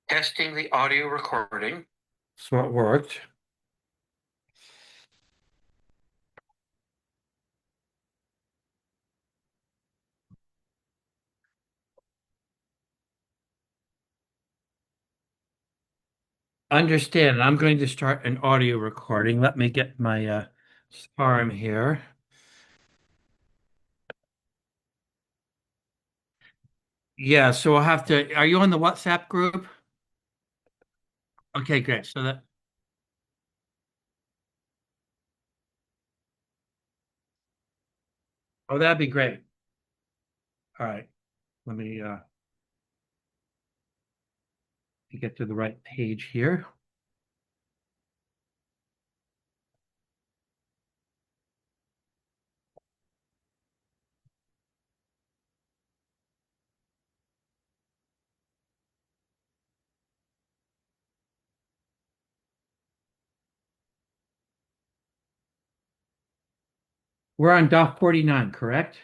Testing the audio recording. So it worked. Understand. I'm going to start an audio recording. Let me get my arm here. Yeah, so we'll have to. Are you on the WhatsApp group? Okay, great. Oh, that'd be great. All right. Let me get to the right page here. We're on DOF 49, correct?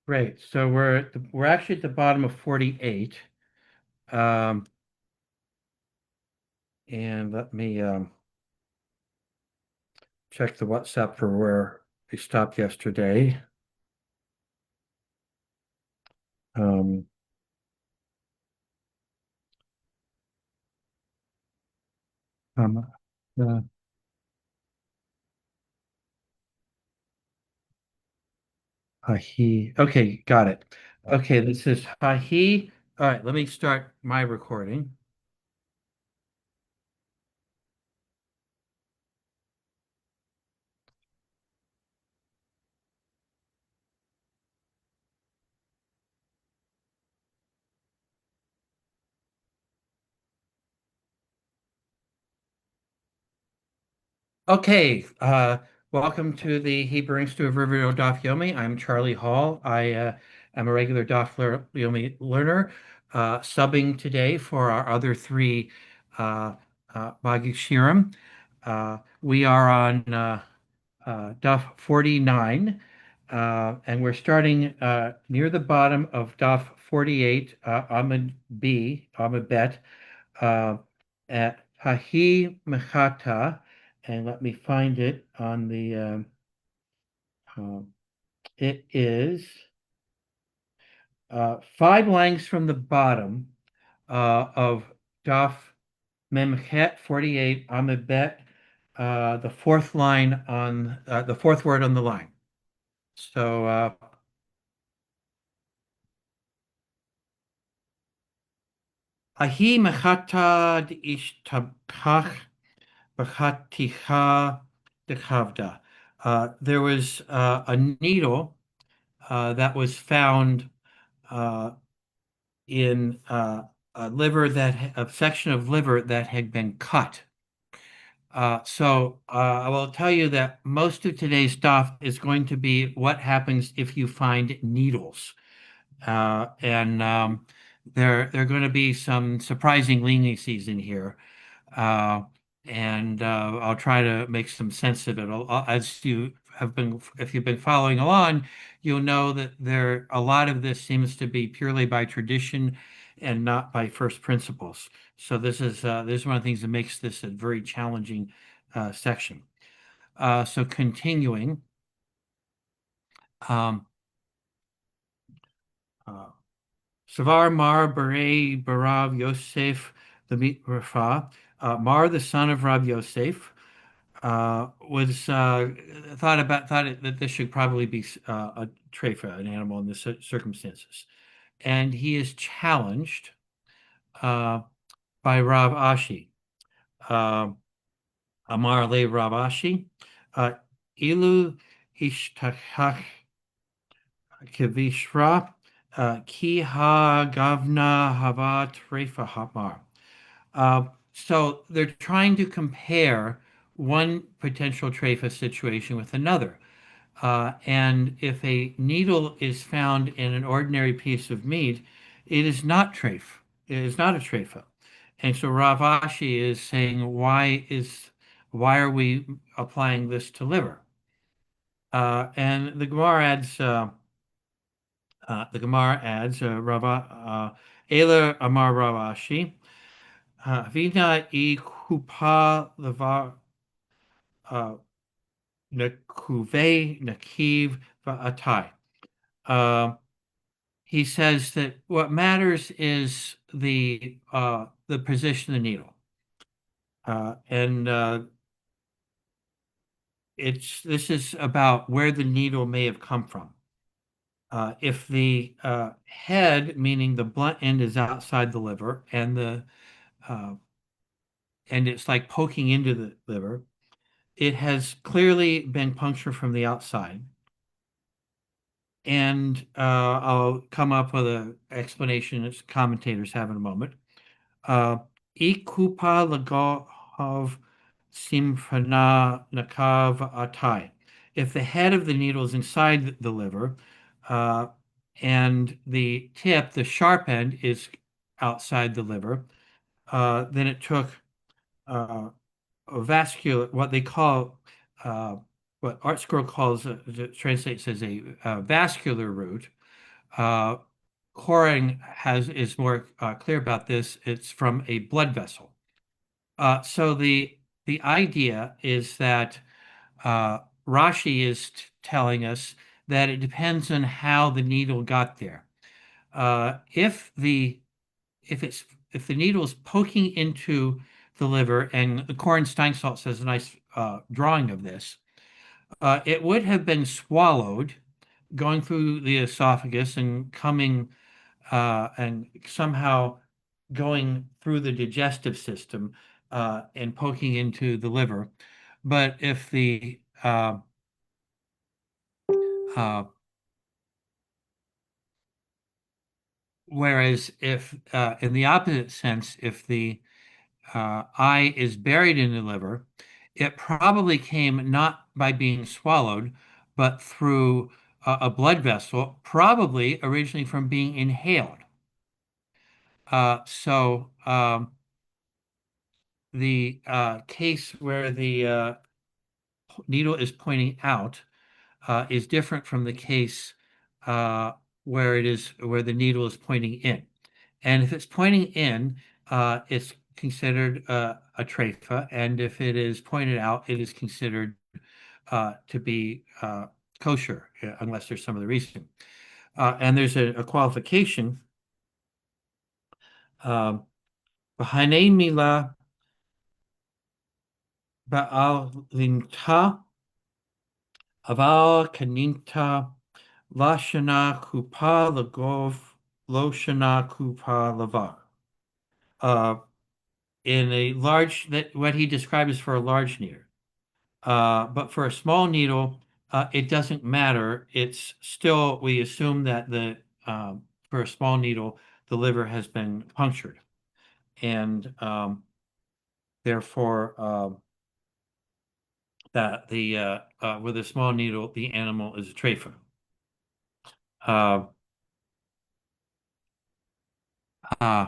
Great. So we're actually at the bottom of 48. Um, and let me check the WhatsApp for where we stopped yesterday. Um, um, uh, Hahi. Okay, got it. Okay, this is Hahi. All right, let me start my recording. Okay, welcome to the Hebrew Institute of Riverdale Daf Yomi. I'm Charlie Hall. I am a regular Yomi learner, subbing today for our other three Magid Shirim. We are on Daf 49, and we're starting near the bottom of Daf 48, Amud B, Amud Bet, uh, at Hahi Mechata, and let me find it on the, it is five lengths from the bottom of Daf Memchet 48, Amud Bet, the fourth line on the fourth word on the line. So, Ahi mechata d'ishtabkach b'chaticha dechavda. There was a needle that was found uh, in a section of liver that had been cut. I will tell you that most of today's stuff is going to be what happens if you find needles. And there are going to be some surprising leniencies in here. Uh, and I'll try to make some sense of it. As you have been, if you've been following along, you'll know that a lot of this seems to be purely by tradition and not by first principles. So this is one of the things that makes this a very challenging section. So continuing, um, uh, Savar Mar Beret Barav Yosef the Rafa, Mar the son of Rab Yosef, was that this should probably be a treifa, an animal in the circumstances, and he is challenged uh, by Rav Ashi. Uh, Amar le Rav Ashi, uh, Ilu Ishtachach Kivishra, Ki Ha Gavna Hava Treifa Hamar. So they're trying to compare one potential treifa situation with another. And if a needle is found in an ordinary piece of meat, it is not treif. It is not a treifa. And so Rav Ashi is saying, why are we applying this to liver? And the Gemara adds, Ela Amar Rav Ashi, Vina I Kupa Levar Nekuve Nakiv Va'atai. He says that what matters is the position of the needle, and it's this is about where the needle may have come from. If the head, meaning the blunt end, is outside the liver, uh, and it's like poking into the liver, it has clearly been punctured from the outside. And I'll come up with an explanation as commentators have in a moment. Uh, Ikupa lagov simfana nakav atai. If the head of the needle is inside the liver, uh, and the tip, the sharp end, is outside the liver, then it took uh, a vascular, what they call, what Art Scroll calls, translates as a vascular route. Uh, Coring is more clear about this. It's from a blood vessel. So the idea is that uh, Rashi is telling us that it depends on how the needle got there. If the if it's if the needle is poking into the liver, and the Corin Steinsaltz has a nice drawing of this, it would have been swallowed, going through the esophagus and coming and somehow going through the digestive system and poking into the liver. But if the uh, whereas if in the opposite sense, if the eye is buried in the liver, it probably came not by being swallowed, but through a blood vessel, probably originally from being inhaled. The case where the needle is pointing out is different from the case uh, where the needle is pointing in. And if it's pointing in, it's considered a treifa, and if it is pointed out, it is considered to be kosher, unless there's some other reason. And there's a qualification. B'hanei mila ba'al linta aval kaninta lashana kupa lagov loshana kupa lavar. In a large, that what he describes for a large needle. But for a small needle, it doesn't matter. It's still, we assume that for a small needle, the liver has been punctured. And therefore, that with a small needle, the animal is a treifa. Uh, uh,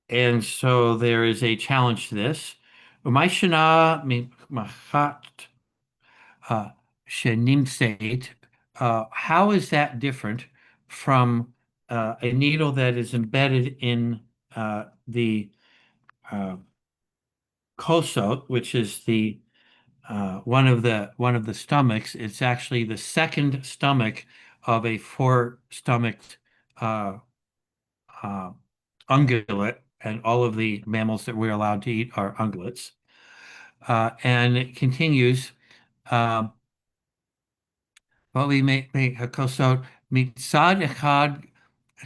and so there is a challenge to this. Umayshana machat shenimseit. How is that different from a needle that is embedded in the kosot, which is the one of the stomachs? It's actually the second stomach of a four-stomached uh, uh, ungulate, and all of the mammals that we're allowed to eat are ungulates. And it continues. Um, But we make a kosot mitzad echad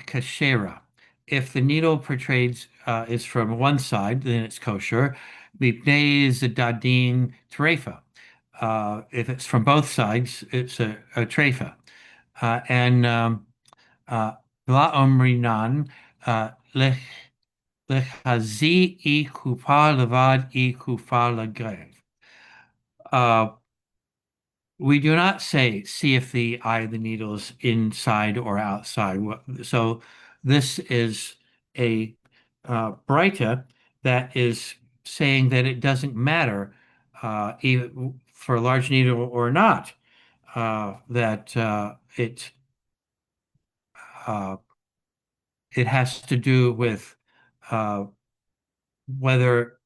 kashera. If the needle portrays is from one side, then it's kosher. Mipnei zadadin treifa. If it's from both sides, it's a treifa. And la omrinan lechazi I kupa levad I kupa lagrev. Uh, we do not say, see if the eye of the needle is inside or outside. So this is a Breita that is saying that it doesn't matter, even for a large needle or not, that uh, it has to do with uh, whether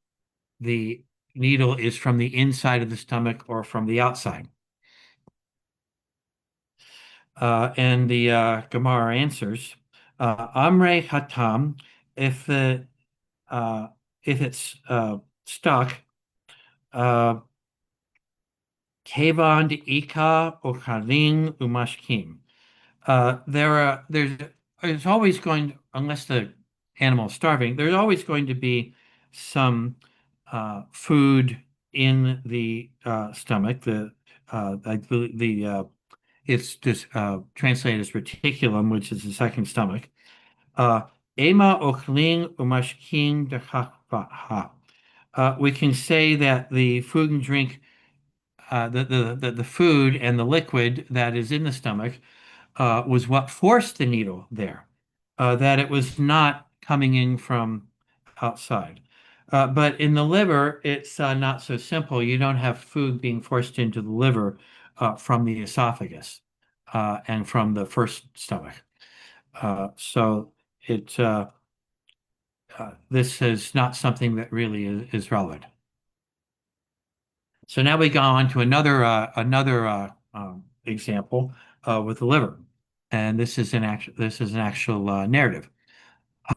the needle is from the inside of the stomach or from the outside. And the Gemara answers, Amre Hatam, if the if it's stuck, uh, Kevan Ika Ochaling Umashkim. There's always going, unless the animal is starving, there's always going to be some food in the stomach. I believe it's just translated as reticulum, which is the second stomach. Uh, Ema ochling umashkin dechakvaha. We can say that the food and drink, the food and the liquid that is in the stomach was what forced the needle there, that it was not coming in from outside. But in the liver, it's not so simple. You don't have food being forced into the liver from the esophagus and from the first stomach. So it this is not something that really is relevant. So now we go on to another example with the liver, and this is an actual narrative.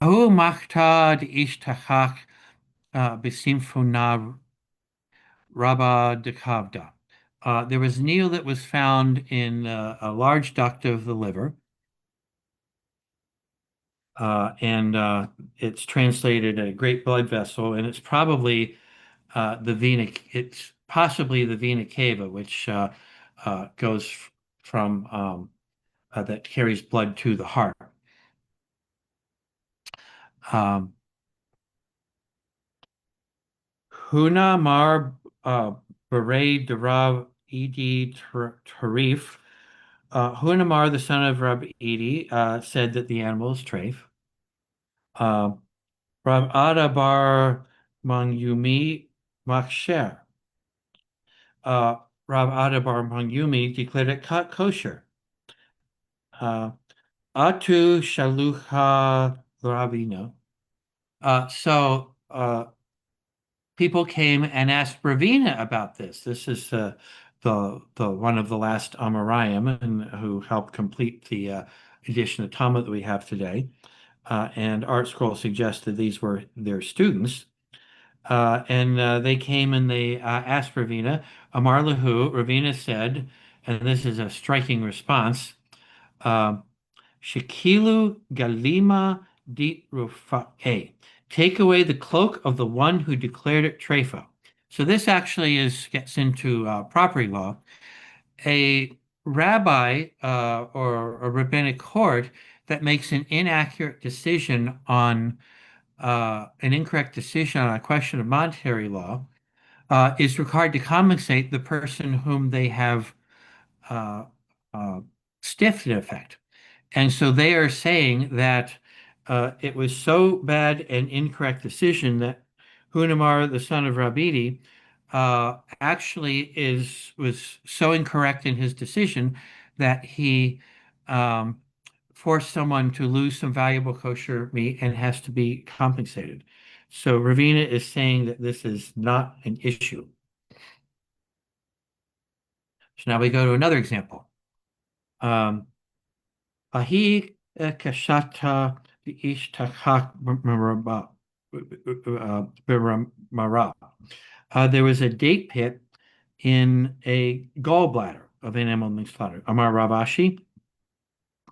Ahu machtad ishtachak b'simfuna rabba dekavda. There was needle that was found in a large duct of the liver, and it's translated a great blood vessel, and it's probably it's possibly the vena cava, which goes from that carries blood to the heart. Um, Huna Mar Beret Derav Edi Tarif. Hunamar, the son of Rab Edi, said that the animal is treif. Uh, Rab Ada bar Mangyumi Maksher. Uh, Rab Ada bar Mangyumi declared it kosher. Uh, Atu Shalucha Ravina. People came and asked Ravina about this. This is the one of the last Amoraim and who helped complete the edition of Talmud that we have today. And Art Scroll suggested these were their students. And they came and they asked Ravina, Amar Lahu. Ravina said, and this is a striking response. Shekilu galima dit rufa'e. Take away the cloak of the one who declared it treifa. So this actually gets into property law. A rabbi or a rabbinic court that makes an inaccurate decision on an incorrect decision on a question of monetary law is required to compensate the person whom they have uh, uh, stiffed in effect. And so they are saying that it was so bad an incorrect decision that Hunamar, the son of Rabidi, actually was so incorrect in his decision that he um, forced someone to lose some valuable kosher meat and has to be compensated. So Ravina is saying that this is not an issue. So now we go to another example. Um, Ahi kashata ishtakak mara. There was a date pit in a gallbladder of an animal being slaughtered. Amar Ravashi,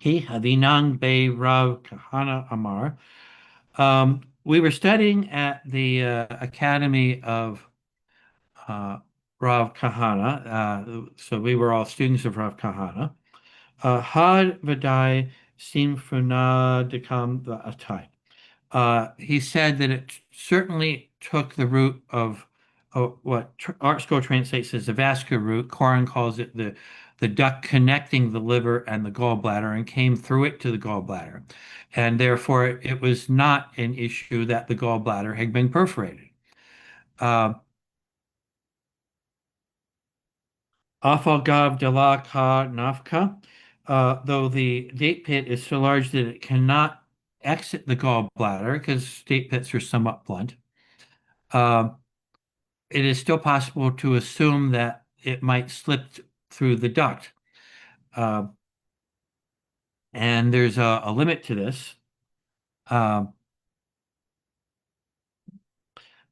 he havinang be Rav Kahana Amar. We were studying at the Academy of Rav Kahana, so we were all students of Rav Kahana. Had Vadai Simfuna Dekam Atai. He said that it certainly took the root of what Art Scroll translates as the vascular route. Koren calls it the duct connecting the liver and the gallbladder and came through it to the gallbladder. And therefore, it was not an issue that the gallbladder had been perforated. Uh, Afalgav de la Ka Nafka, though the date pit is so large that it cannot exit the gallbladder because date pits are somewhat blunt. Uh, it is still possible to assume that it might slip through the duct. Uh, and there's a limit to this. Uh,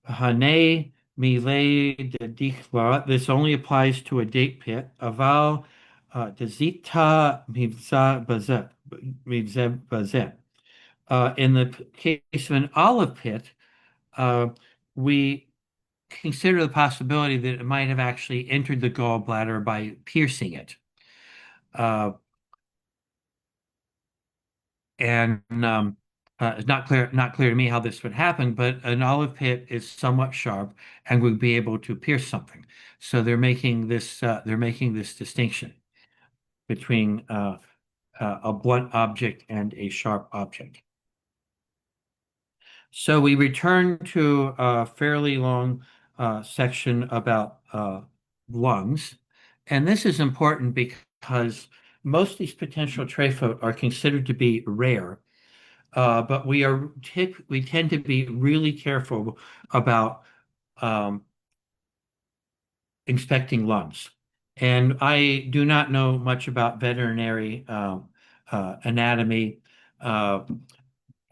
Hane Milay de Dikla, this only applies to a date pit. Aval Dezita Mivzeb Bazet. In the case of an olive pit, uh, we consider the possibility that it might have actually entered the gallbladder by piercing it. Uh, and It's not clear to me how this would happen, but an olive pit is somewhat sharp and would be able to pierce something. So they're making this distinction between a blunt object and a sharp object. So we return to a fairly long section about lungs, and this is important because most of these potential trachea are considered to be rare. But we tend to be really careful about um, inspecting lungs. And I do not know much about veterinary anatomy. Uh,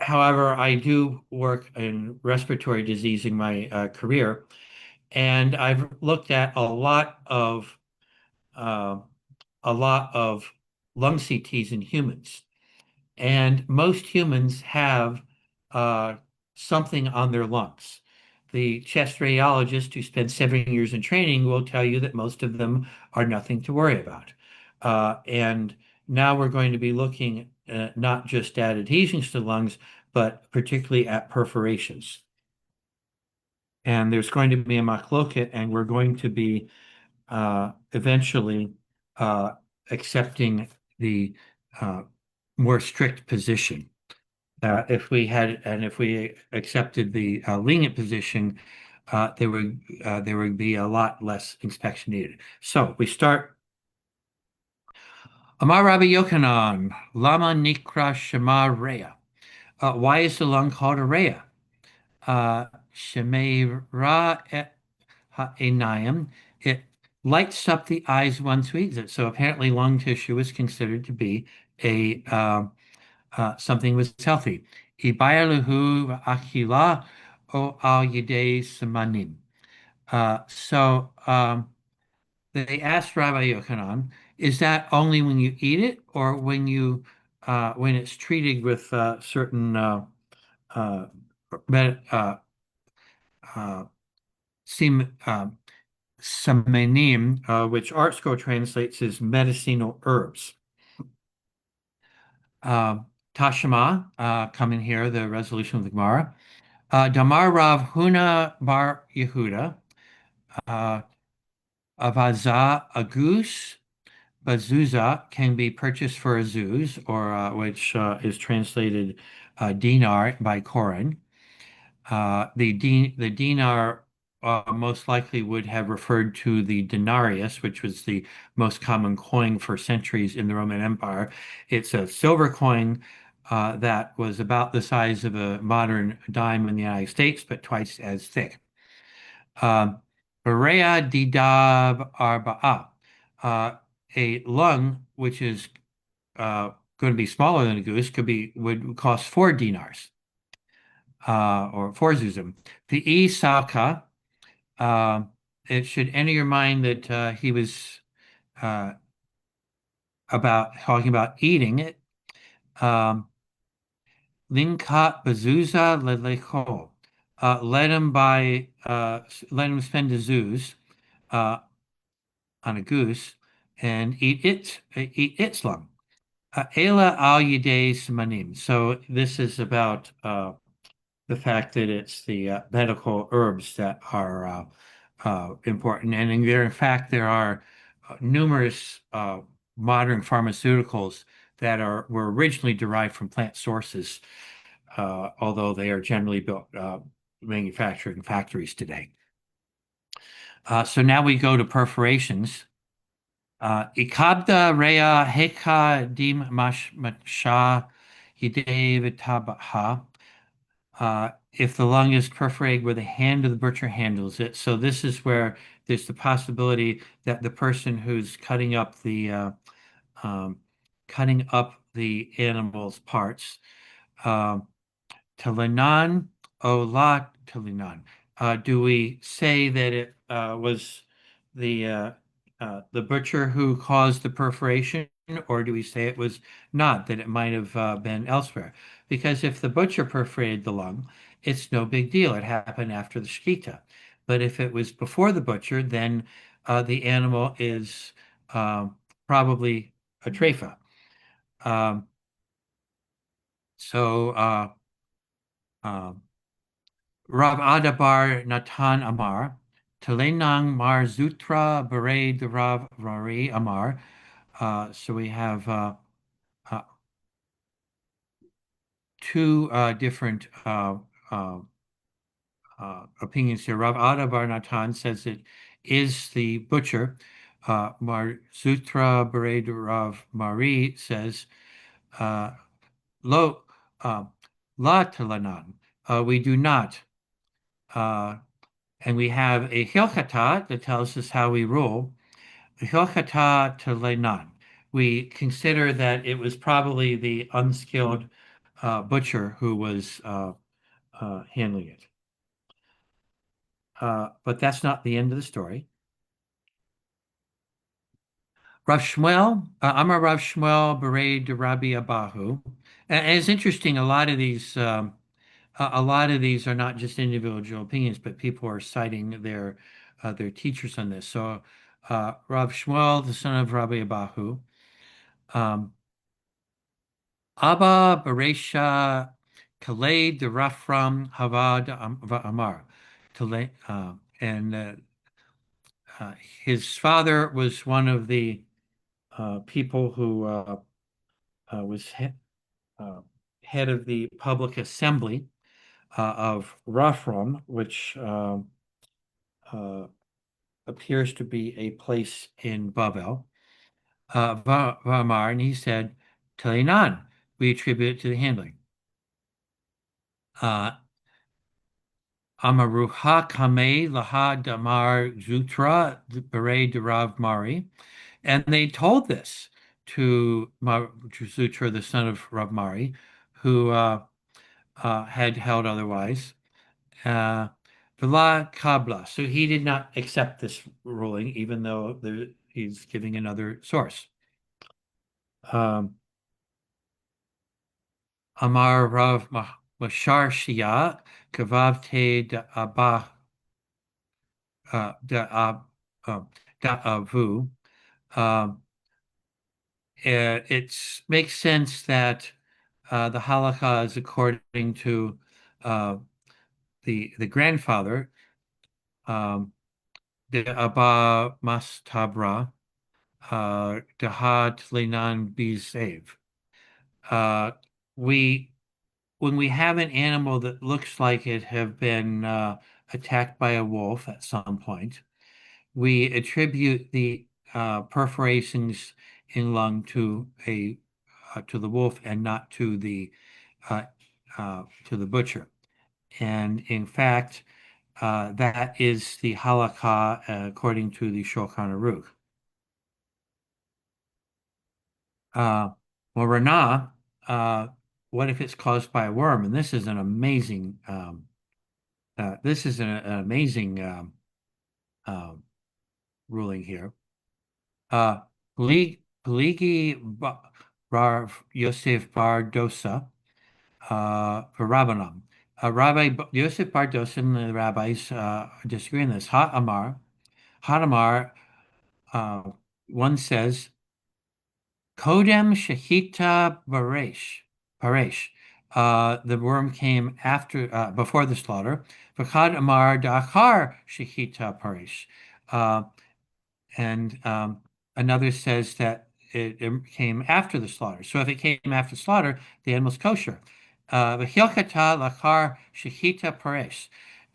However, I do work in respiratory disease in my career, and I've looked at uh, a lot of lung CTs in humans. And most humans have uh, something on their lungs. The chest radiologist who spent 7 years in training will tell you that most of them are nothing to worry about. And now we're going to be looking not just at adhesions to lungs, but particularly at perforations. And there's going to be a machloket, and we're going to be eventually uh, accepting the uh, more strict position. If we accepted the lenient position, there would be a lot less inspection needed. So we start. Amar Rabbi Yochanan, Lama Nikra Shema Rea. Why is the lung called a Rea? Shemei Ra et Ha'enayim. It lights up the eyes once we eat it. So apparently, lung tissue is considered to be a something was healthy. Ibayaluhu akila o al yidei samanim. They asked Rabbi Yochanan, is that only when you eat it or when it's treated with certain uh, med, uh, sim, samenim, which ArtScroll translates as medicinal herbs? Uh, Tashema, come in here, the resolution of the Gemara. Damar Rav Huna Bar Yehuda, uh, Avaza Agus Bazuza can be purchased for a zuz, or which is translated dinar by Koren. The dinar most likely would have referred to the denarius, which was the most common coin for centuries in the Roman Empire. It's a silver coin that was about the size of a modern dime in the United States, but twice as thick. Berea didab arba'a, a lung which is going to be smaller than a goose would cost 4 dinars or 4 zuzim. The e salka, it should enter your mind that he was uh, about talking about eating it. Linkat bazuza lelecho. Let him spend a zuz on a goose and eat its lung. Ela al yidei smanim. So this is about the fact that it's the medical herbs that are important. And in fact, there are numerous modern pharmaceuticals that were originally derived from plant sources, although they are generally built manufactured in factories today. So now we go to perforations. Ikabda rea heka dim masha hidev tabaha. If the lung is perforated where the hand of the butcher handles it. So this is where there's the possibility that the person who's um, cutting up the animal's parts, um, Talinan o la Talinan. Do we say that it was the butcher who caused the perforation, or do we say it was not, that it might have been elsewhere? Because if the butcher perforated the lung, it's no big deal. It happened after the shkita. But if it was before the butcher, then the animal is probably a treifa. Um, so um, Rav Adabar Natan Amar, Telenang Mar Zutra Bered Rav Rari Amar. So we have uh, two different opinions here. Rav Adabar Natan says it is the butcher. Mar Zutra Bered Rav Mari says uh, Lo uh, La Telanan. We do not. Uh, And we have a Hilchata that tells us how we rule. Hilchata to Leinan. We consider that it was probably the unskilled butcher who was handling it. But that's not the end of the story. Rav Shmuel, Amar Rav Shmuel Berei de Rabbi Abahu. And it's interesting, a lot of these are not just individual opinions, but people are citing their teachers on this. So Rav Shmuel, the son of Rabbi Abahu, um, Abba Beresha Kalei de Rafram Havad Amar, and his father was one of the people who was uh, head of the public assembly of Rafram, which uh, appears to be a place in Babel, Vamar, and he said, Telinan, we attribute it to the handling. Uh, Amaruha Kame Laha Damar Zutra Bere Derav Mari. And they told this to Zutra, the son of Rav Mari, who had held otherwise. Vila Kabla. So he did not accept this ruling, even though he's giving another source. Um, Amar Rav Mashar Shia Kavavte da Abba da da Avu. Um, it makes sense that the halakha is according to uh, the grandfather, the Abba Mastabra, Dahat Lenan Bizev. Uh, we when we have an animal that looks like it have been attacked by a wolf at some point, we attribute the perforations in lung to the wolf and not uh, to the butcher. And in fact, that is the halakha according to the Shulchan Aruch. Well, Rana, what if it's caused by a worm? And this is an amazing um, ruling here. Peligi Bar Yosef Bar Dosa for Rabbanon. Rabbi Yosef Bar Dosa and the rabbis disagree on this. Ha Amar, one says, Kodem Shahita Paresh. The worm came after, before the slaughter. V'chad amar da'achar shechita parish. Uh, and another says that it came after the slaughter. So if it came after slaughter, the animal's kosher. V'hilchata lachar shechita paresh.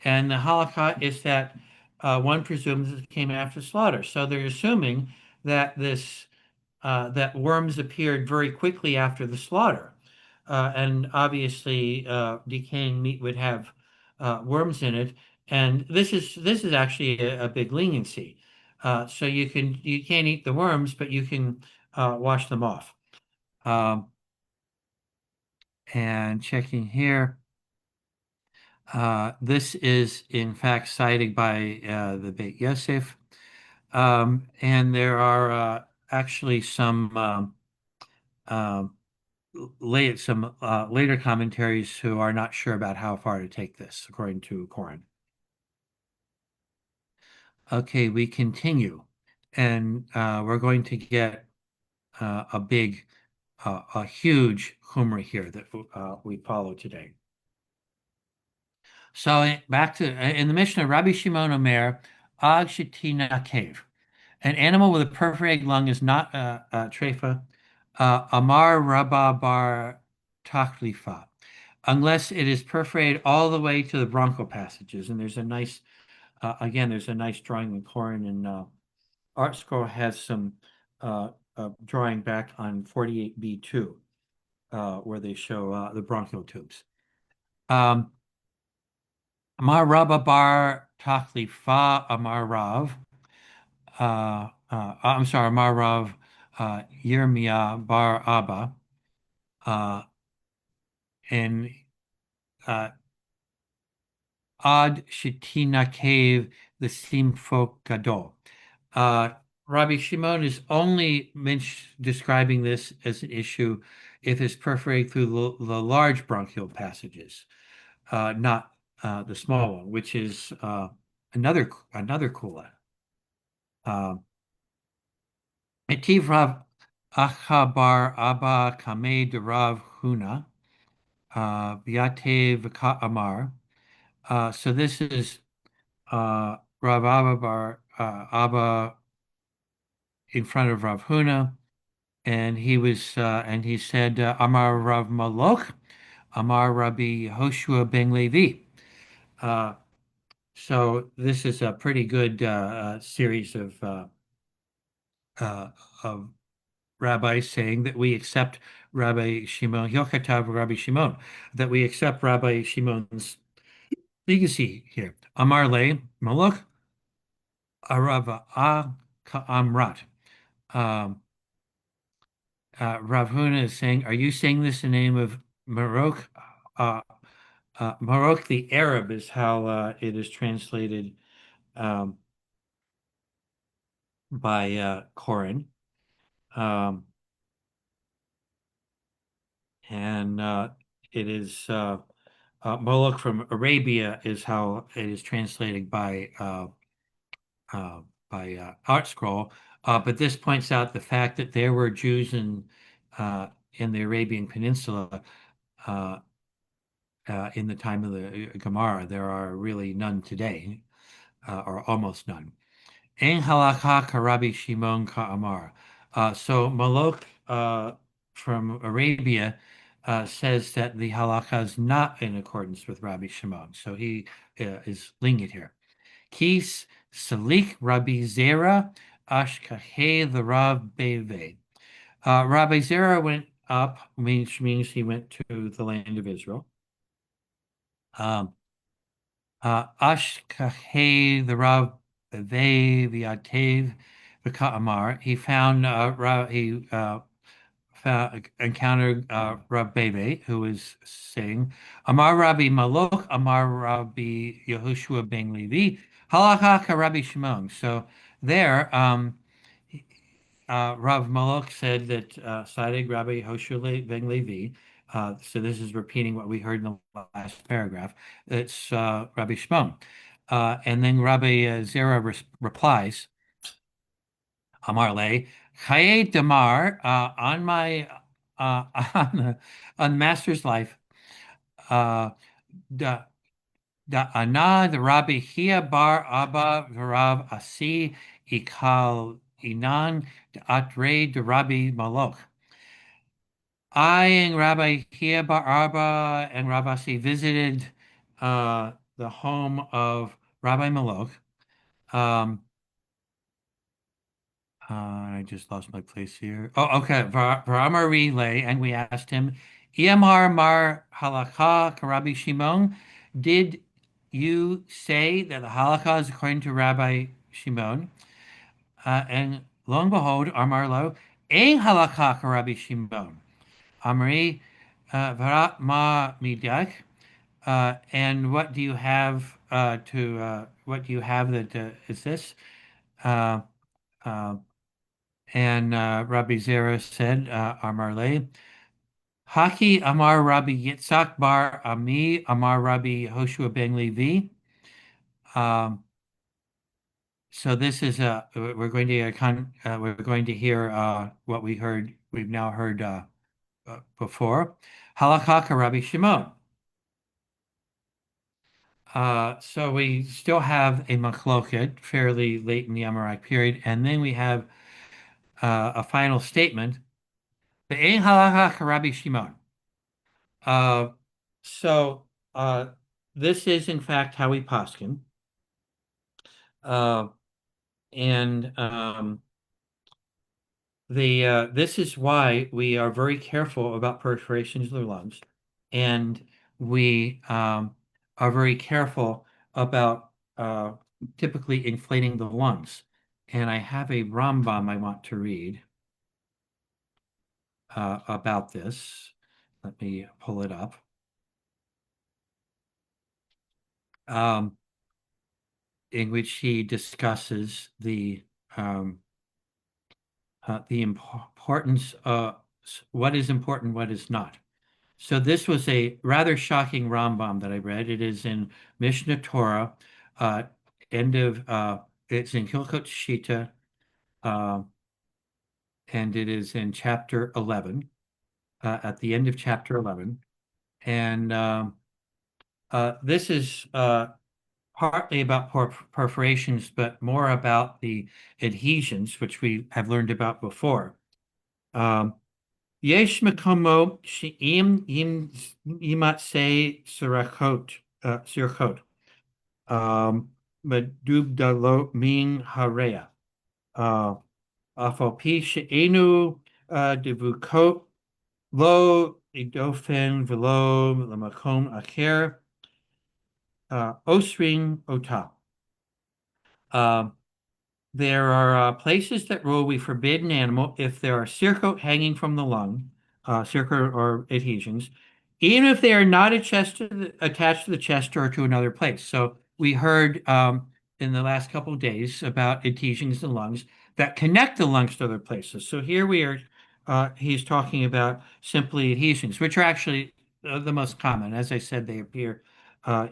And the halakha is that one presumes it came after slaughter. So they're assuming that that worms appeared very quickly after the slaughter. And obviously, decaying meat would have worms in it. And this is actually a big leniency. So you can't eat the worms, but you can wash them off. Um, and checking here, this is in fact cited by the Beit Yosef, and there are actually um, some later commentaries who are not sure about how far to take this, according to Koren. Okay, we continue, and we're going to get a huge Humra here that we follow today. So back to in the Mishnah, Rabbi Shimon Omer, Ag Shetina Cave. An animal with a perforated lung is not treifa. Amar Rabba bar Tachlifa, unless it is perforated all the way to the bronchial passages. And there's a nice, again, there's a nice drawing in Koren, and Art Scroll has some drawing back on 48b2, where they show the bronchial tubes. Um, Amar Rabba bar Tachlifa Amar Rav. I'm sorry, Amar Rav Yirmiyah bar Abba. And uh, Ad Shitina Cave, the Simfok Gadol. Uh, Rabbi Shimon is only describing this as an issue if it's perforated through the large bronchial passages, not the small one, which is another kula. Etiv Rav Achabar Abba Kameh de Rav Huna Viate Vaka Amar. So this is Rav Abba Bar Abba in front of Rav Huna, and he said Amar Rav Malok, Amar Rabbi Hoshua ben Levi. Uh, so this is a pretty good series uh, of rabbis saying that we accept Rabbi Shimon, Yochatav Rabbi Shimon, that we accept Rabbi Shimon's legacy here. Amar Le Malok Arava A Ka'amrat. Um, Rav Huna is saying, are you saying this in the name of Marok? Uh, Marok, the Arab, is how it is translated um, by Koren. Um, and it is Moloch from Arabia is how it is translated by Art Scroll. But this points out the fact that there were Jews in the Arabian Peninsula uh, in the time of the Gemara. There are really none today, or almost none. Ein halakha karabi Shimon ka'amar. So Malok from Arabia says that the halakha is not in accordance with Rabbi Shimon. So he is lenient here. Kis salik Rabbi Zera ashkahe the Rav Beve. Rabbi Zera went up, which means he went to the land of Israel. Ashkahe the Rav Beve Viatev Amar. He found encountered Rav Bebe, who was saying, Amar Rabbi Malok, Amar Rabbi Yehoshua ben Levi, Halakha ka Rabbi Shimon. So there, Rav Malok said that cited Rabbi Yehoshua ben Levi. So this is repeating what we heard in the last paragraph. It's Rabbi Shimon. And then Rabbi Zera replies, Amar Le, Chaye Damar, on my on the master's life, uh, da da ana the Rabbi Hia bar Abba v'Rav Asi ikal inan atre the Rabbi Malok. I and Rabbi Hia bar Abba and Rabbi Asi visited the home of Rabbi Malok. Um, I just lost my place here. Oh, okay. Varamar relay, and we asked him, Iamar mar halakha Rabbi Shimon, did you say that the halakha is according to Rabbi Shimon? And lo and behold, Amar lo, ein halakha Rabbi Shimon. Amri, varat ma midak. And what do you have what do you have that is this? Uh, uh, And Rabbi Zera said, Amar Le, Haki Amar Rabbi Yitzhak Bar Ami Amar Rabbi Hoshua ben Levi. Um, so this is we're going to we're going to hear what we've now heard before. Halakha Rabbi Shimon. So we still have a machloket fairly late in the Amorite period, and then we have a final statement. Ve'ein halakha Rabbi Shimon. Uh, so uh, this is in fact how we poskin, uh, and this is why we are very careful about perforations of the lungs, and we are very careful about typically inflating the lungs. And I have a Rambam I want to read about this. Let me pull it up. Um, in which he discusses the importance of what is important, what is not. So this was a rather shocking Rambam that I read. It is in Mishnah Torah, uh, end of it's in Hilchot Shita, uh, and it is in chapter 11, at the end of chapter 11, and this is partly about perforations, but more about the adhesions, which we have learned about before. Yesh mekomo she'im yimatzei sirachot medubdalo min hareya. Afal pi she'enu devukot lo idofen velo lemakom acher osring ota. There are places that rule we forbid an animal if there are circoat hanging from the lung, circoat or adhesions, even if they are not attached to the chest or to another place. So we heard in the last couple of days about adhesions in lungs that connect the lungs to other places. So here we are, he's talking about simply adhesions, which are actually the most common. As I said, they appear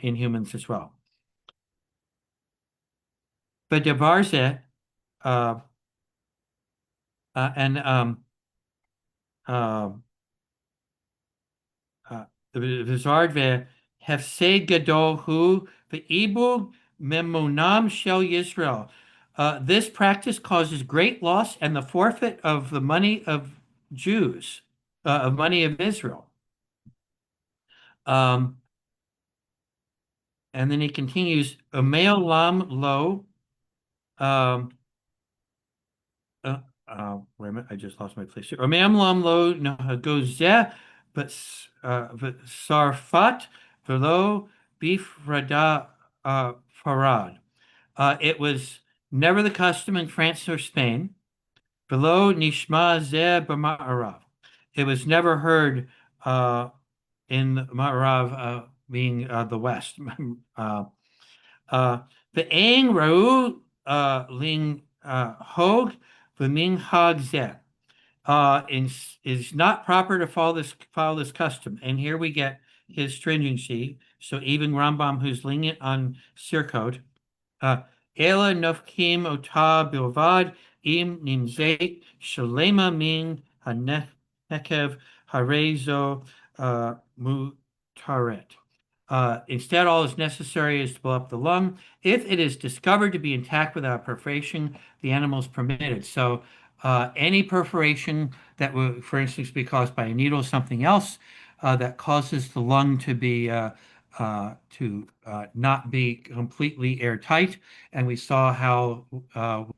in humans as well. But Devarze, uh, and uh, Vizard Hefsed Gadol Hu Ve'ibul Memunam Shel Yisrael. This practice causes great loss and the forfeit of the money of Jews, of money of Israel. Um, and then he continues, Umeil Lam Lo. Um, wait a minute, I just lost my place here. Umeil Lam Lo Gozeh, but Sarfat Velo Bifrada Farad. It was never the custom in France or Spain. Below Nishma Zeh B'Ma'arav. It was never heard in Ma'arav, being the West. The Ain Ra'u Ling Hog V'Ming Hag Zeh. Is not proper to follow this custom. And here we get his stringency. So even Rambam, who's lenient on Sirkot, Ela nofkim ota bilvad im nimzeit shalema min hanekev harezo Taret. Instead, all is necessary is to blow up the lung. If it is discovered to be intact without perforation, the animal is permitted. So, any perforation that would, for instance, be caused by a needle or something else that causes the lung to not be completely airtight, and we saw how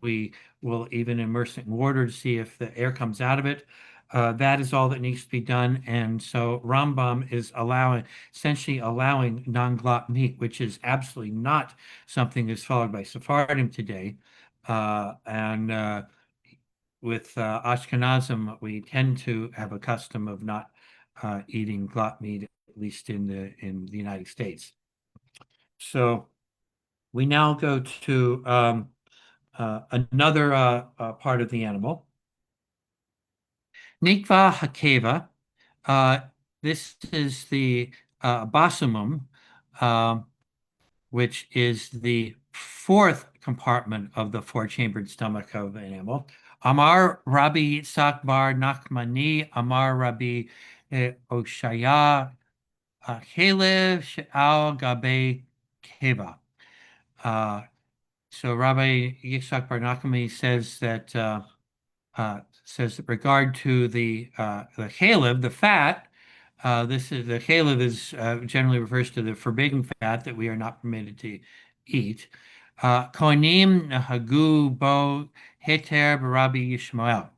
we will even immerse it in water to see if the air comes out of it. That is all that needs to be done, and so Rambam is essentially allowing non-glot meat, which is absolutely not something that's followed by Sephardim today. And with Ashkenazim, we tend to have a custom of not eating glot meat, at least in the United States. So we now go to another part of the animal. Nikva hakeva. Uh, this is the basamum, uh, which is the fourth compartment of the four-chambered stomach of an animal. Amar Rabbi Yitzhak bar Nachmani, Amar Rabbi Oshaya, Kalev She'al Gabe Keva. Uh, so Rabbi Yitzhak bar Nachmani says that regard to the caleb, the fat, this is the caleb is generally refers to the forbidden fat that we are not permitted to eat. Kohanim hagu bo heter Rabbi Yishmael.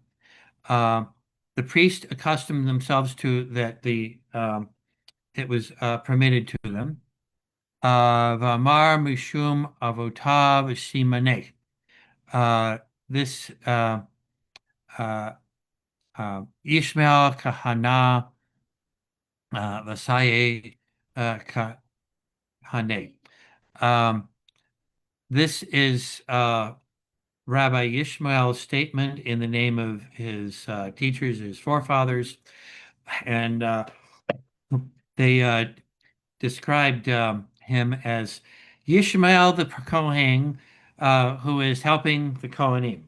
The priests accustomed themselves to that it was permitted to them. V'amar mishum avotav simaneh. This Ishmael Kahana Vasaye Kahane. This is Rabbi Ishmael's statement in the name of his teachers, his forefathers, and they described him as Yishmael the Kohen, who is helping the Kohanim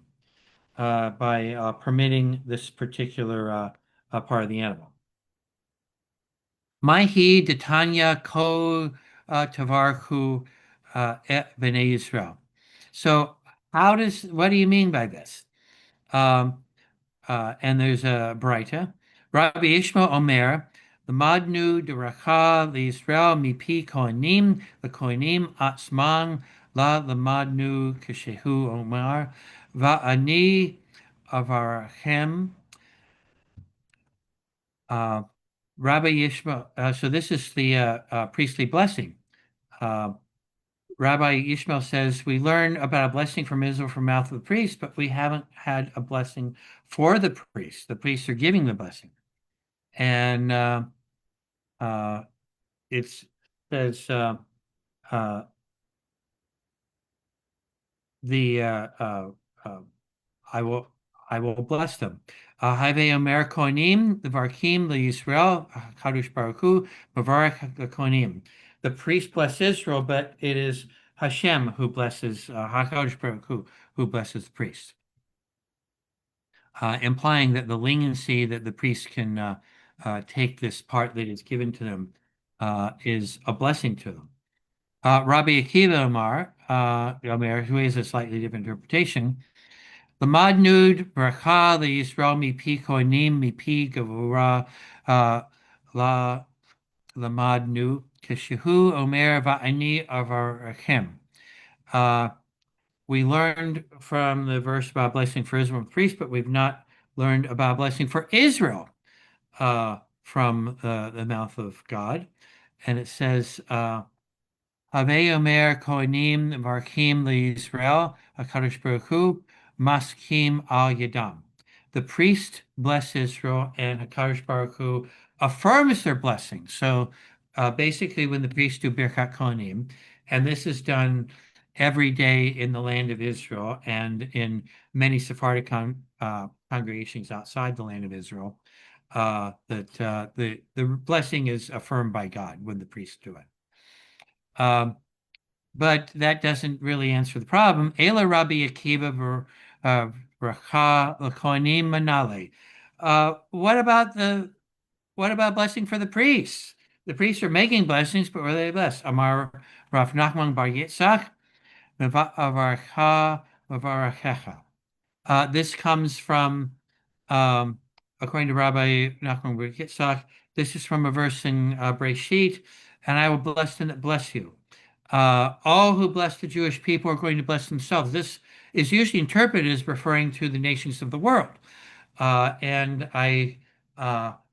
by permitting this particular part of the animal. Maihi Detanya Ko Tavarchu et Bnei Yisrael. So what do you mean by this? And there's a Braita. Rabbi Ishmael Omer, the Madnu Deracha Yisrael Mipi Kohanim, the Kohanim Atzman La the Madnu Keshehu Omer, Va'ani Avarachem. Rabbi Yishmael, so this is the priestly blessing. Rabbi Yishmael says, we learn about a blessing from Israel from the mouth of the priest, but we haven't had a blessing for the priests. The priests are giving the blessing. And it says I will bless them. Have Omer Kohanim, the Varkim, the Yisrael, Kadosh Baruch Hu, Bavarach the Kohanim. The priest bless Israel, but it is Hashem who blesses Hakadosh Baruch Hu, who blesses the priest, implying that the leniency that the priests can take this part that is given to them is a blessing to them. Rabbi Akiva Omer, who has a slightly different interpretation. The Madnud Bracha the Yisrael mipi kohanim mipi gavura la Madnu keshehu Omer va'ani avarachem. We learned from the verse about blessing for Israel and priests, but we've not learned about blessing for Israel from the mouth of God. And it says, Have Omer Kohanim Varkim LeYisrael HaKadosh Baruch Hu Maskim Al Yadam. The priest bless Israel, and HaKadosh Baruch Hu affirms their blessing. So basically, when the priests do Birkat Kohanim, and this is done every day in the land of Israel and in many Sephardic congregations outside the land of Israel, that the blessing is affirmed by God when the priests do it. But that doesn't really answer the problem. Ela Rabbi Akiva Bracha L'Kohanim Manale. What about blessing for the priests? The priests are making blessings, but were they blessed? Amar Rav Nachman bar Yitzchak, Mevarcha, Mevarachecha. This comes from, um, according to Rabbi Nachman bar Yitzchak, this is from a verse in Breshit, and I will bless them that bless you. All who bless the Jewish people are going to bless themselves. This is usually interpreted as referring to the nations of the world. And I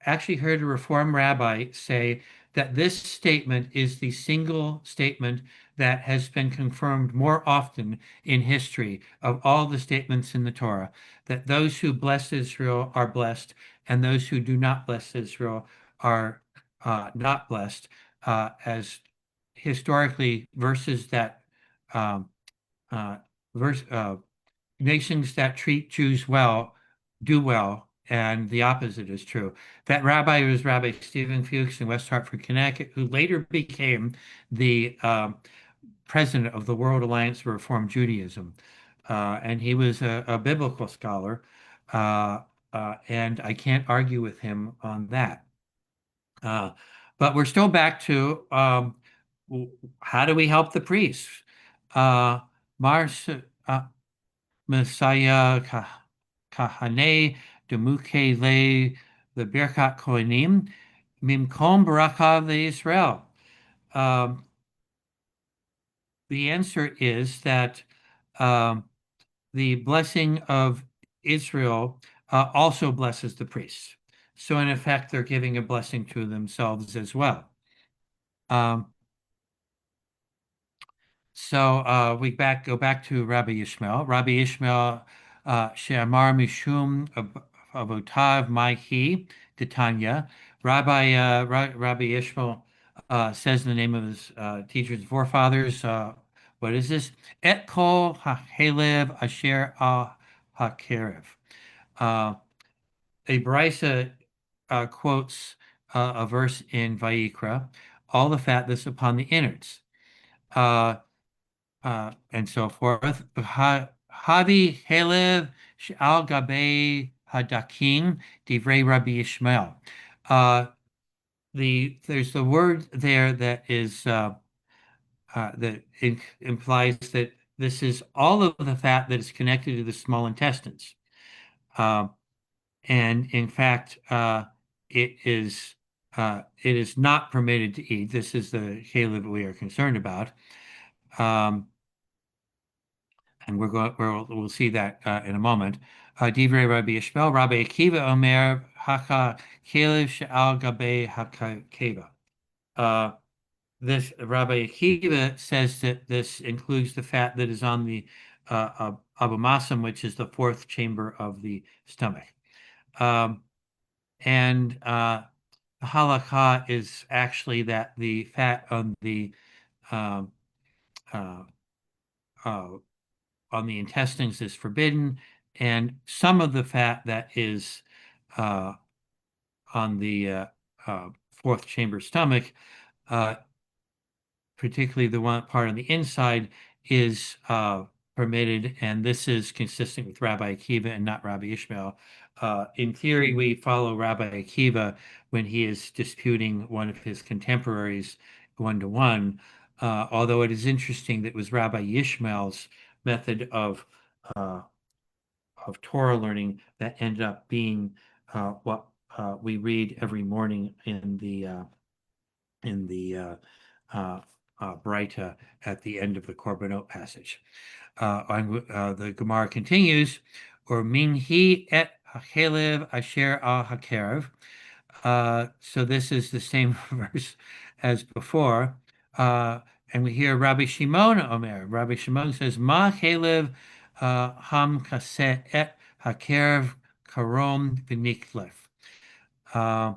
actually heard a Reform rabbi say that this statement is the single statement that has been confirmed more often in history of all the statements in the Torah, that those who bless Israel are blessed, and those who do not bless Israel are not blessed, as historically verses that um, uh, verse nations that treat Jews well do well, and the opposite is true. That rabbi was Rabbi Stephen Fuchs in West Hartford, Connecticut, who later became the president of the World Alliance for Reform Judaism. And he was a biblical scholar, and I can't argue with him on that. Uh, but we're still back to how do we help the priests? Uh, Mars, Messiah Kahane Demuke Le the Birkat Kohanim Mimkom Baraka Israel. Um, the answer is that um, the blessing of Israel also blesses the priests. So in effect, they're giving a blessing to themselves as well. Um, So we go back to Rabbi Yishmael. Rabbi Yishmael She'amar Mishum Avotav Maihi Titania. Rabbi Yishmael says in the name of his teachers and forefathers, what is this? Et kol ha'helev asher al ha'kerev. Uh, a Brisa quotes a verse in Vayikra, all the fat that's upon the innards. And so forth. Havi Halev Al Gabe Hadakim Divrei Rabbi Ishmael. Uh, there's the word there that is that implies that this is all of the fat that is connected to the small intestines, uh, and in fact, it is not permitted to eat. This is the Halev we are concerned about. Um, and we'll see that in a moment. Divrei Rabbi Yishmael, Rabbi Akiva Omer Haka Kelev She'al Gabe Hakeva. Uh, this Rabbi Akiva says that this includes the fat that is on the abomasum, which is the fourth chamber of the stomach. And the halakha is actually that the fat um, uh, uh, on the intestines is forbidden, and some of the fat that is uh, on the fourth chamber stomach, uh, particularly the one part on the inside, is permitted, and this is consistent with Rabbi Akiva and not Rabbi Ishmael. In theory, we follow Rabbi Akiva when he is disputing one of his contemporaries one-to-one, although it is interesting that it was Rabbi Ishmael's method uh, of Torah learning that ended up being what we read every morning in the Braita at the end of the Korbanot passage. The Gemara continues, or minhi et hachelev asher al hakerev. So this is the same verse as before. And we hear Rabbi Shimon Omer. Rabbi Shimon says, Ma chelev ham kaset et hakerev karom v'niklef. Uh,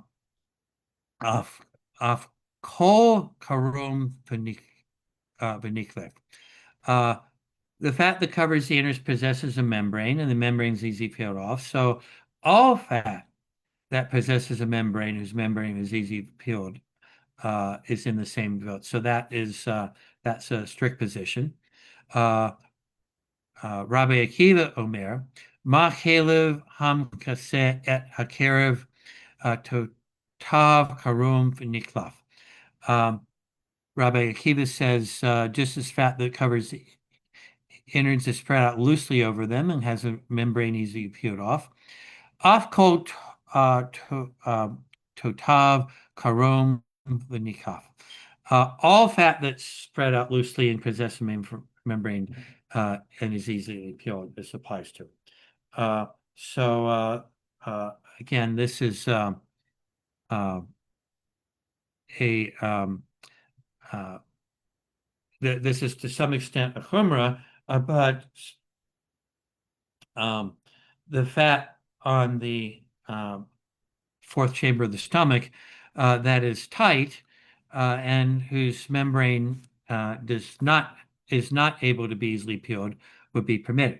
of of kol karom v'niklef. Uh, the fat that covers the innards possesses a membrane, and the membrane is easy peeled off. So all fat that possesses a membrane, whose membrane is easy peeled, is in the same boat. So that's a strict position. Uh, Rabbi Akiva Omer, Ma chelev ham kaseh et hakerev to tav karum v'niklaf. Um, Rabbi Akiva says just as fat that covers the innards is spread out loosely over them and has a membrane easily peeled off. Afkot totav karom v'nikaf. All fat that's spread out loosely and possesses a membrane and is easily peeled. This applies to. Uh, so again, this is uh, a uh, this is to some extent a chumrah, but um, the fat on the fourth chamber of the stomach that is tight and whose membrane does not is not able to be easily peeled would be permitted.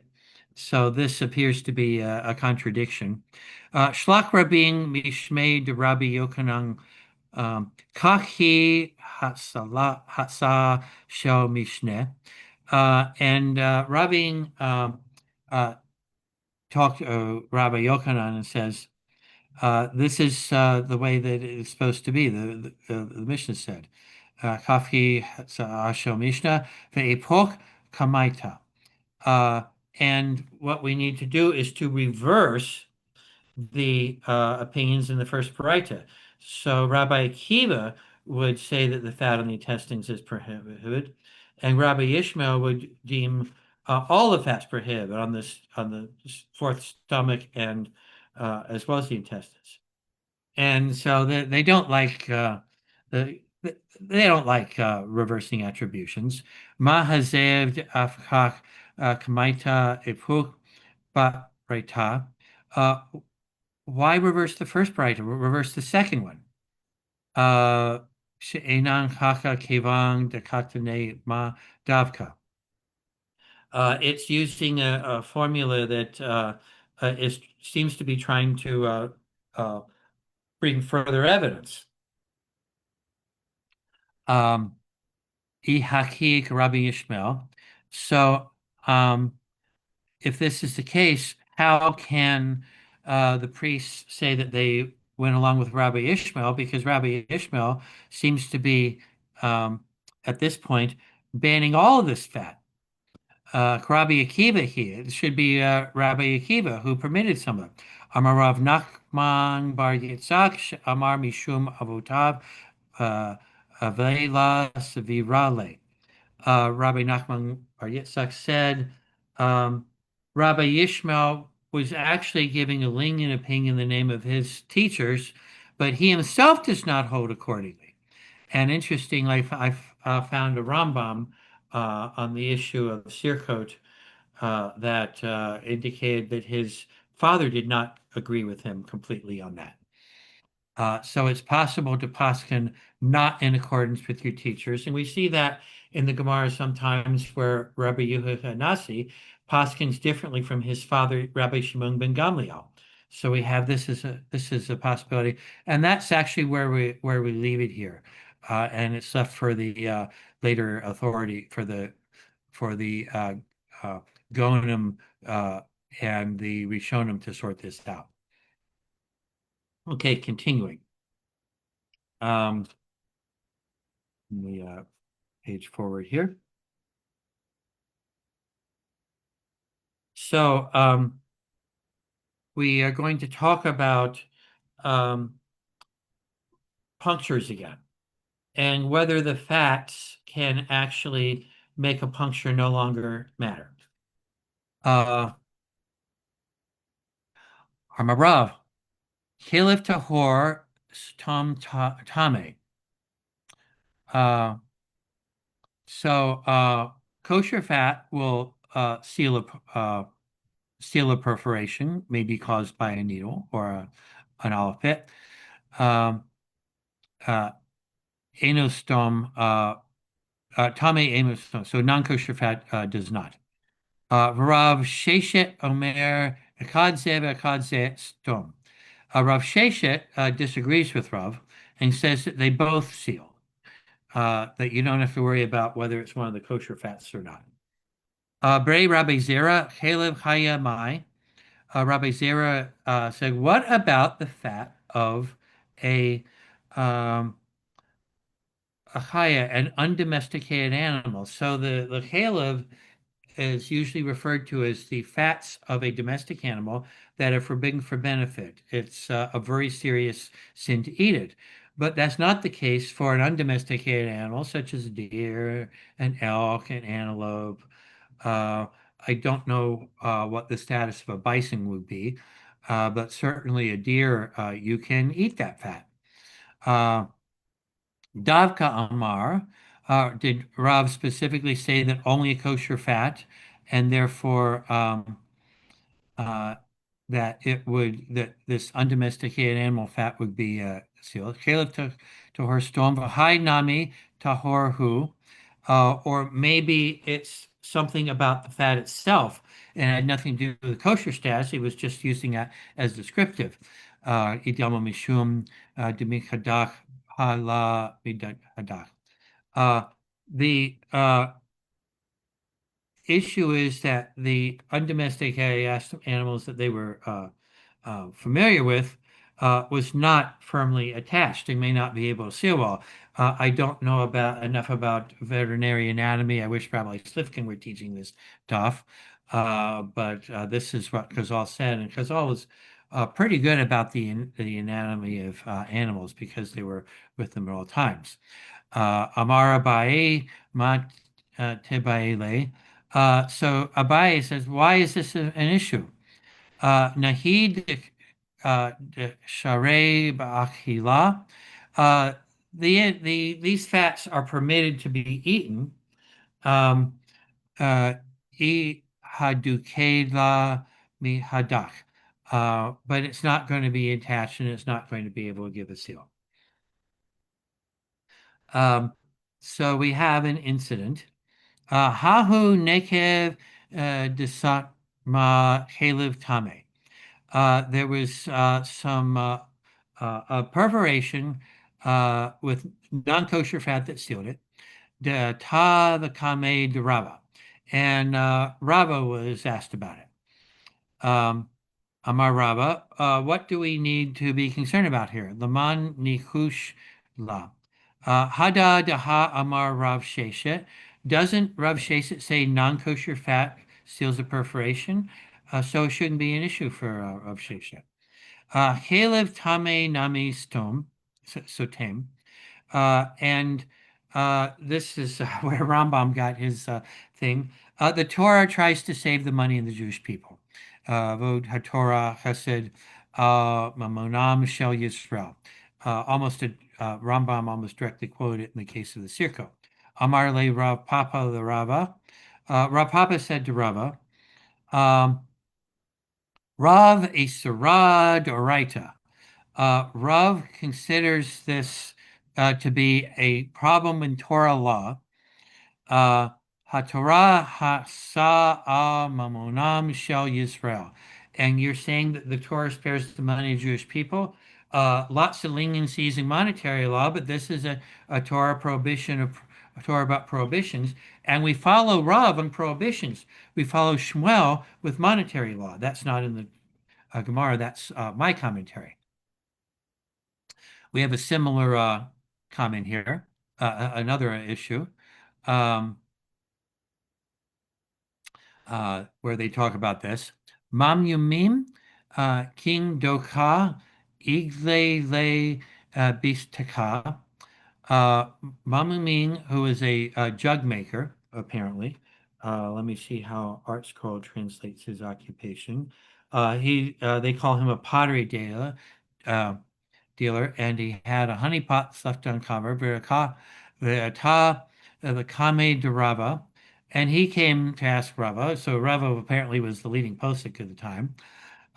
So this appears to be a contradiction. Shlach Rabin Mishmei de Rabbi Yochanan Kachi Hatsa Shel Mishneh. And Rabin talked to Rabbi Yochanan and says, this is the way that it is supposed to be, the Mishnah said. Kafi Ashel Mishnah, Ve'epok Kamaita. Uh, and what we need to do is to reverse the opinions in the first Baraita. So Rabbi Akiva would say that the fat on the intestines is prohibited, and Rabbi Ishmael would deem all the fats prohibited on this on the fourth stomach and as well as the intestines. And so they don't like the they don't like reversing attributions. Ma hazev afkach kamaita epuk ba reita. Why reverse the first Braita? Reverse the second one. She'enan chaka kevang dekatane ma davka. It's using a formula that seems to be trying to bring further evidence. Ihaki Rabbi Ishmael. So, if this is the case, how can the priests say that they went along with Rabbi Ishmael? Because Rabbi Ishmael seems to be, at this point, banning all of this fat. Rabbi Akiva here, it should be Rabbi Akiva who permitted some of it. Amar Rav Nachman Bar Yitzchak Amar Mishum Avotav Avela Sevirale. Rabbi Nachman Bar Yitzchak said, Rabbi Ishmael was actually giving a lenient opinion in the name of his teachers, but he himself does not hold accordingly. And interestingly, I found a Rambam on the issue of Sirkot that indicated that his father did not agree with him completely on that. So it's possible to paskin not in accordance with your teachers. And we see that in the Gemara sometimes where Rabbi Yehuda Nasi paskins differently from his father, Rabbi Shimon ben Gamliel. So we have this is a possibility. And that's actually where we leave it here. And it's left for the later authority for the uh, Gonim and the Rishonim to sort this out. Okay, continuing. Let me page forward here. So we are going to talk about punctures again and whether the fats can actually make a puncture no longer matter. Amarav, Caliph Tahor Tom Tame. So kosher fat will seal a perforation, may be caused by a needle or an olive pit. Anostom, tame anostom, so non-kosher fat does not. Rav Sheshet Omer Akadze Stom. Rav Sheshet disagrees with Rav and says that they both seal, that you don't have to worry about whether it's one of the kosher fats or not. Bray Rabbi Zera, Caleb Chaya Mai. Rabbi Zera said, what about the fat of a a chaya, an undomesticated animal. So the chalev is usually referred to as the fats of a domestic animal that are forbidden for benefit. It's a very serious sin to eat it. But that's not the case for an undomesticated animal, such as a deer, an elk, an antelope. Uh, I don't know what the status of a bison would be, but certainly a deer, you can eat that fat. Uh, Davka Amar, did Rav specifically say that only a kosher fat, and therefore uh, that this undomesticated animal fat would be sealed. Caleb to her storm v'hai nami tahorhu, or maybe it's something about the fat itself and had nothing to do with the kosher status. He was just using that as descriptive. Idama mishum demikadach hala midadach. Uh, the issue is that the undomesticated animals that they were familiar with was not firmly attached. They may not be able to see well. I don't know about enough about veterinary anatomy. I wish Rabbi Slifkin were teaching this stuff. But this is what Chazal said, and Chazal was pretty good about the anatomy of animals because they were with them at all times. Amar Abaye Mat Tebaele. So Abaye says, why is this an issue? Nahid Sharei Ba'achila. Uh, these fats are permitted to be eaten. Um, I hadukela mihadak. But it's not going to be attached and it's not going to be able to give a seal. Um, so we have an incident. Hahu nekev desatma chalev tame. There was some perforation with non-kosher fat that sealed it. The kame de Rava. And Rava was asked about it. Um, Amar Rava, what do we need to be concerned about here? Laman nichush la. Hada daha Amar Rav Sheshet. Doesn't Rav Sheshet say non-kosher fat seals a perforation? So it shouldn't be an issue for Rav Sheshet. Chalev tame nami stom, sotem. And this is where Rambam got his thing. The Torah tries to save the money of the Jewish people. Vod HaTorah Chesed Mamonam Shel Yisrael. Rambam almost directly quoted it in the case of the Sirko. Amar le Rav Papa the Rava. Rav Papa said to Rava, Rav Esarad Oraita. Rav considers this to be a problem in Torah law. HaTorah ha'sa'a mamonam shel Yisrael. And you're saying that the Torah spares the money of Jewish people? Lots of leniencies in monetary law, but this is a Torah prohibition of a Torah about prohibitions, and we follow Rav on prohibitions. We follow Shmuel with monetary law. That's not in the Gemara. That's my commentary. We have a similar comment here, another issue, um, where they talk about this. Mam Yumim, King Doka, Igle Le Bistaka. Mamuming, who is a jug maker, apparently. Let me see how Art Scroll translates his occupation. They call him a pottery uh, dealer, and he had a honey pot left uncovered, the Kame de Rava, and he came to ask Rava. So Rava apparently was the leading posek at the time,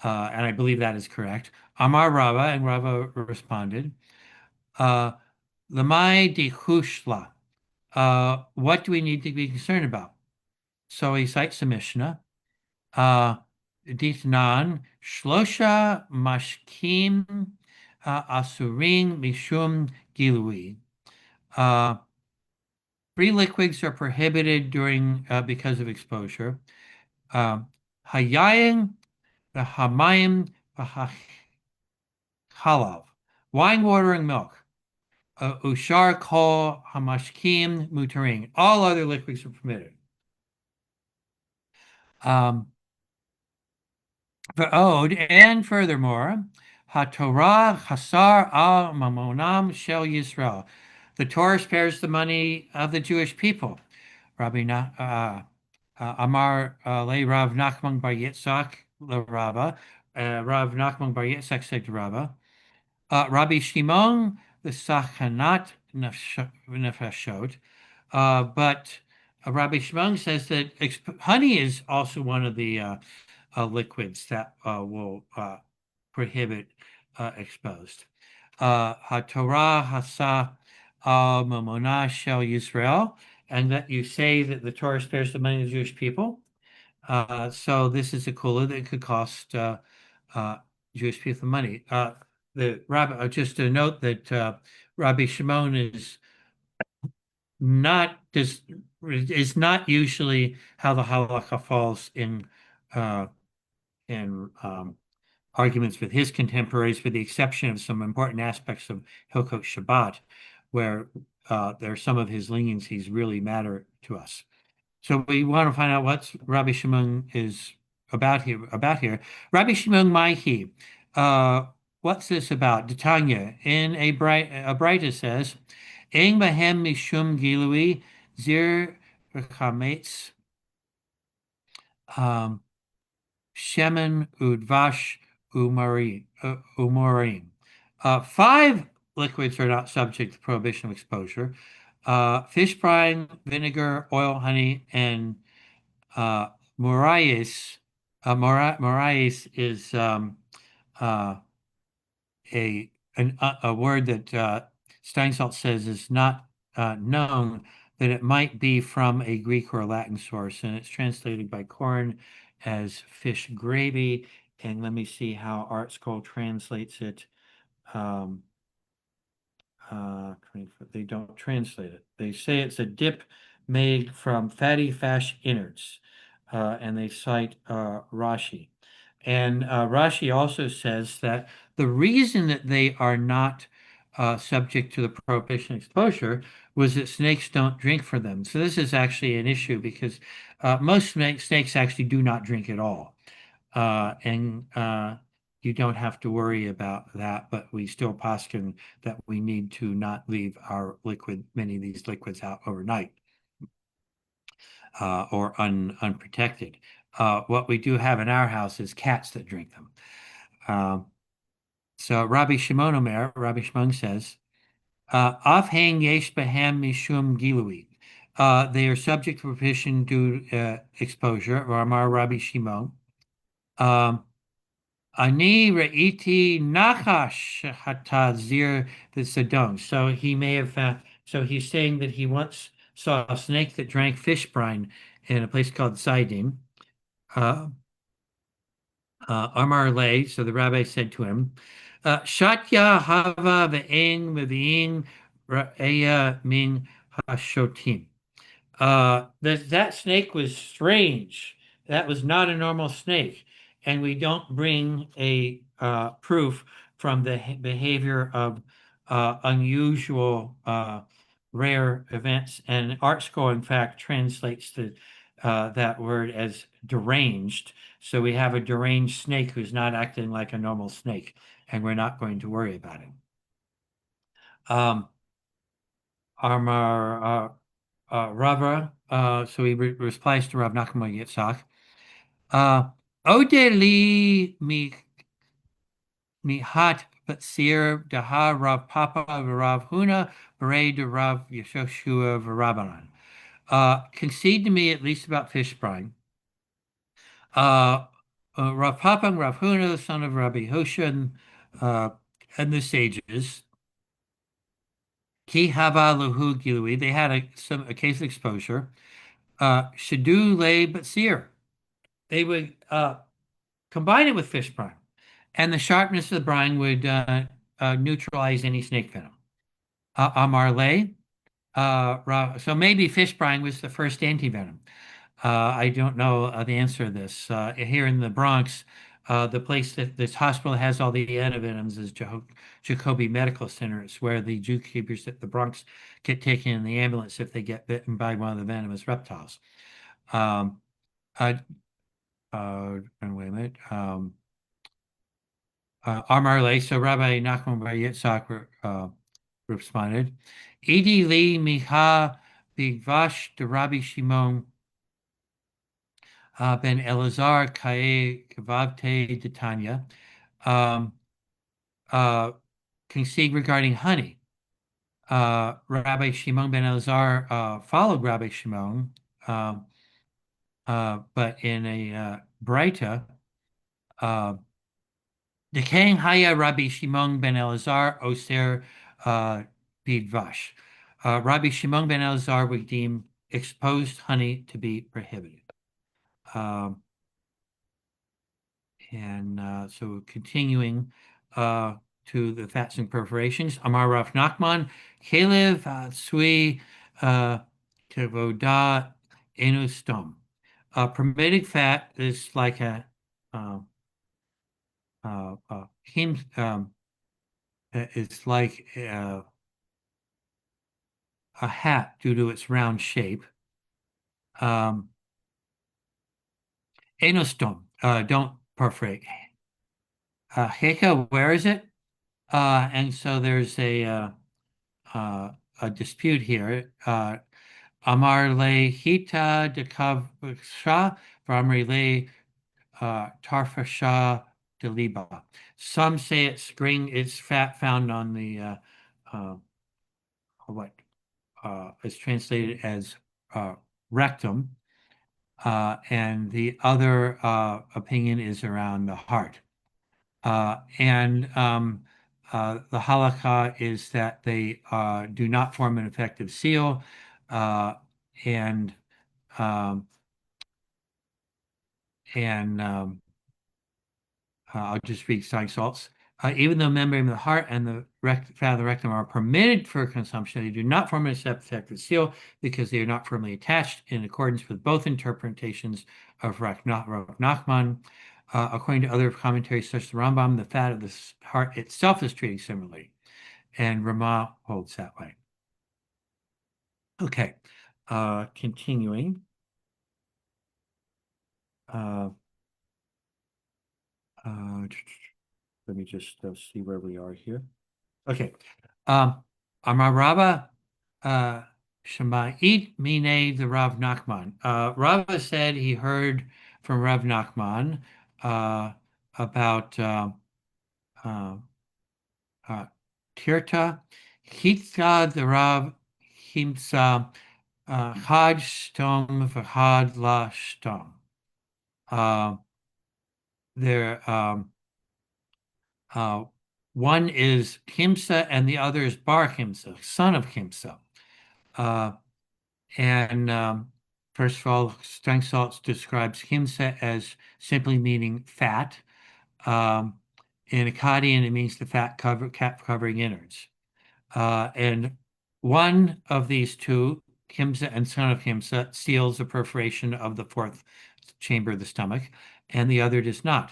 and I believe that is correct. Amar Rava, and Rava responded, Lamai de Hushla. What do we need to be concerned about? So he cites the Mishnah. Ditnan, Shlosha Mashkim Asurin Mishum Gilui. Three liquids are prohibited during because of exposure. Hayayin, the Hamayim, the Halav. Wine, water, and milk. Ushar kol hamashkim mutarin. All other liquids are permitted. Um, and furthermore, HaTorah Hasar al Mamonam Shel Yisrael. The Torah spares the money of the Jewish people. Amar Le Rav Nachman Bar Yitzchak Le Rava. Rav Nachman Bar Yitzchak said to Rava, Rabbi Shimon the Sachanat Nefashot. But Rabbi Shimon says that honey is also one of the liquids that will prohibit exposed. HaTorah Hasa al Mamonah Shel Yisrael, and that you say that the Torah spares the money of the Jewish people. So this is a kula that could cost uh, Jewish people money. The rabbi, just to note that Rabbi Shimon not does is not usually how the halakha falls uh, in arguments with his contemporaries, with the exception of some important aspects of Hilkot Shabbat, where there are some of his leniencies really matter to us. So we want to find out what Rabbi Shimon is about here. Rabbi Shimon Maihi. What's this about? Detanya in a Braita says, "Ein bahem mishum gilui zir chametz um, shemen udvash umorim." Five liquids are not subject to prohibition of exposure: fish brine, vinegar, oil, honey, and uh, Moraes, Moraes is uh, a word that Steinsaltz says is not known, that it might be from a Greek or Latin source, and it's translated by Korn as fish gravy. And let me see how Art Scroll translates it. Um, they don't translate it. They say it's a dip made from fatty fish innards, and they cite Rashi. And Rashi also says that the reason that they are not subject to the prohibition exposure was that snakes don't drink for them. So this is actually an issue because most snakes actually do not drink at all. And you don't have to worry about that, but we still poskin that we need to not leave many of these liquids out overnight or unprotected. What we do have in our house is cats that drink them. Um, so Rabbi Shimon says, Af hang yesh behem mishum gilui. They are subject to prohibition due exposure, Amar Rabbi Shimon. Um, Ani re'iti nachash hatazir v'sadon. So he may have. So he's saying that he once saw a snake that drank fish brine in a place called Sidon. Uh, Amar lay. So the rabbi said to him, "Shatya hava ve'eng mevi'ing ra'eya min hashotim." That snake was strange. That was not a normal snake. And we don't bring a proof from the behavior of unusual, rare events. And ArtScroll, in fact, translates that word as deranged. So we have a deranged snake who's not acting like a normal snake, and we're not going to worry about it. Amar Rava, so he replies to Rav Nachman Yitzhak. Ode li mi hat batsir daha Rav Papa v'Rav Huna b'rei de Rav Yeshoshua v'Rabbanan. Concede to me at least about fish brine. Uh, Rav Papa and Rav Huna, the son of Rabbi Hoshan, and the sages. Ki hava luhu gilui. They had a case of exposure. Shadu le batsir. They would combine it with fish brine, and the sharpness of the brine would neutralize any snake venom. Amarle, so maybe fish brine was the first antivenom. I don't know the answer to this. Here in the Bronx, The place that this hospital has all the antivenoms is Jacoby Medical Center. It's where the zookeepers at the Bronx get taken in the ambulance if they get bitten by one of the venomous reptiles. Um, uh, Wait a minute. Amarle, so Rabbi Nachman Bar Yitzhak responded, Idi li miha bigvash de Rabbi Shimon ben Elazar kae kavavte de Tanya. Um, uh, Concede regarding honey. Rabbi Shimon ben Elazar followed Rabbi Shimon, um, but in a Breita, uh, Dekeng Haya Rabbi Shimon ben Elazar Oser Bidvash. Rabbi Shimon ben Elazar would deem exposed honey to be prohibited. Um, so continuing to the fats and perforations, Amar Rav Nachman, Kalev Sui Kevoda Enustom. Permitted fat is like a him. It's like a hat due to its round shape. Um, Anostom, don't perforate. Heka, where is it? And so there's a dispute here. Amar le hita de kavsha, Vamri le tarfasha de liba. Some say it's fat found on the what is translated as rectum, and the other opinion is around the heart. And The halakha is that they do not form an effective seal, uh, and um, and I'll just read starting salts. Even though membrane of the heart and the fat of the rectum are permitted for consumption, they do not form an effective seal because they are not firmly attached in accordance with both interpretations of Rav Nachman. According to other commentaries such as the Rambam, the fat of the heart itself is treated similarly, and Ramah holds that way. Okay, continuing. Uh, uh, Let me just see where we are here. Okay. Amar Rabba Shema'it Mine the Rav Nachman. Rabba said he heard from Rav Nachman about uh, uh, Tirta. Hitza the Rav Himsa Had Stom V'Had La Stom. There uh, One is Kimsa and the other is Bar Kimsa, son of Kimsa. Uh, and First of all, Strength Salts describes Kimsa as simply meaning fat. In Akkadian, it means the fat cap covering innards. And one of these two, Kimsa and son of Kimsa, seals the perforation of the fourth chamber of the stomach, and the other does not.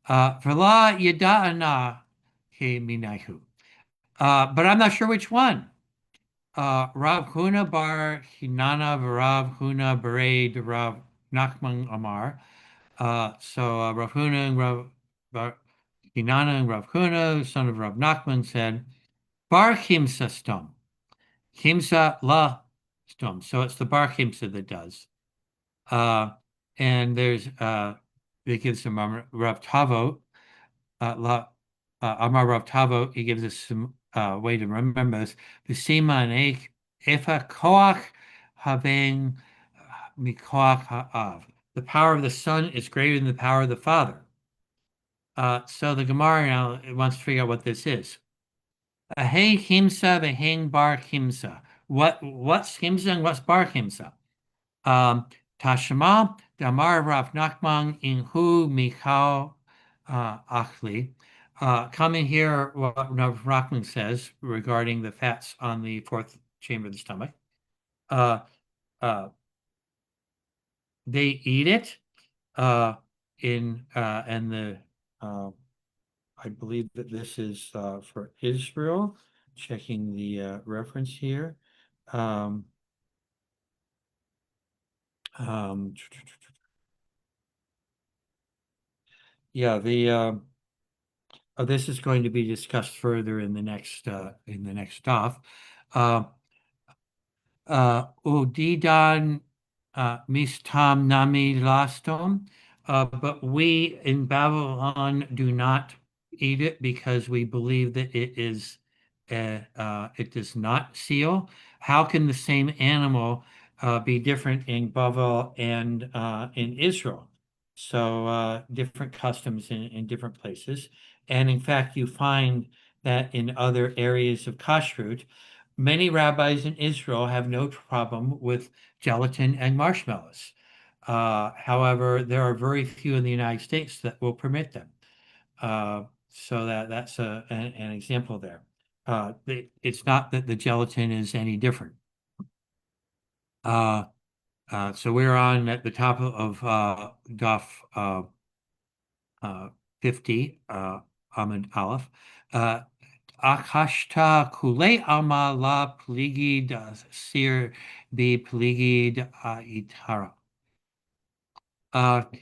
V'la yada'ana he minahu. But I'm not sure which one. Rav Huna bar Hinana v'Rav Huna Berei de Rav Nachman Amar. Rav Huna and Rav bar Hinana and Rav Huna, son of Rav Nachman, said, Bar Chimsa stom. Chimsa la stom. So it's the Bar Chimsa that does. And there's it gives some Rav Tavo la Amar Rav Tavo, he gives us some way to remember this. V'sima anek efa koach having mikoach ha'av. The power of the Son is greater than the power of the Father. So the Gemara now wants to figure out what this is. Hey Himsa v'heng bar Himsa. What's Himsa and what's bar Himsa? Tashma damar Rav Nachman inhu michal achli. Coming here, what Rav Nachman says regarding the fats on the fourth chamber of the stomach. Uh, uh, they eat it. in and the I believe that this is for Israel. Checking the reference here. Um, um, yeah, the this is going to be discussed further in the next stop. Uh, Udidan mistam nami lastom, but we in Babylon do not eat it because we believe that it does not seal. How can the same animal be different in Babel and in Israel? So different customs in different places. And in fact, you find that in other areas of kashrut, many rabbis in Israel have no problem with gelatin and marshmallows. However, there are very few in the United States that will permit them. So that's an example there. It's not that the gelatin is any different. Uh, so we're on at the top of Daf uh, 50, Amud Aleph. Uh, Akashta kule ama la pligid sir be pligid itara.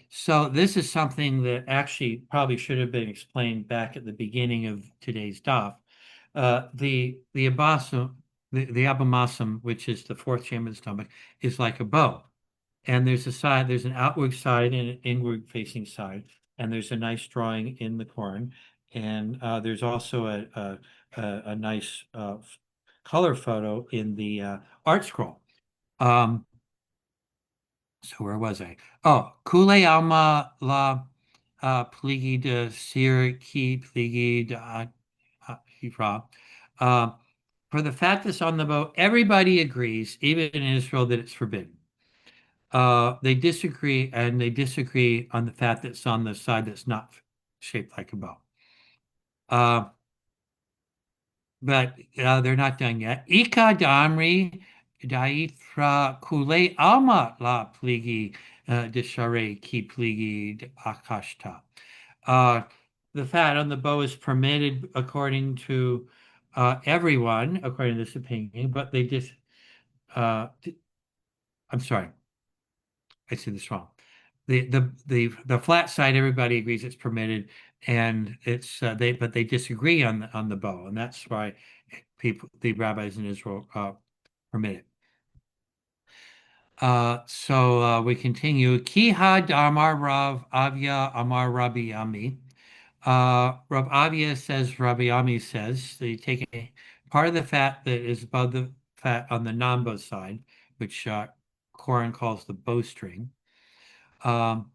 So this is something that actually probably should have been explained back at the beginning of today's daf. The abasum, the abomasum, which is the fourth chamber of the stomach, is like a bow. And there's an outward side and an inward facing side, and there's a nice drawing in the corn, and there's also a nice color photo in the art scroll. Um, so where was I? Oh, Kule Alma La Pligi de Sir Ki Pligi de Hifra. Uh, for the fat that's on the boat, everybody agrees, even in Israel, that it's forbidden. They disagree, and they disagree on the fat that's on the side that's not shaped like a bow. Uh, but they're not done yet. Ika damri daitra kule alma la pligi deshare ki pligi akashta. Uh, the fat on the bow is permitted according to everyone, according to this opinion, but they just, I'm sorry, I said this wrong. The flat side, everybody agrees it's permitted, and it's but they disagree on the bow, and that's why the rabbis in Israel permit it. We continue. Kihad Amar Rav Avia Amar Rabbi Ami. Rav Avia says, Rabbi Ami says, they take a part of the fat that is above the fat on the non-bow side, which Koran calls the bowstring. Um,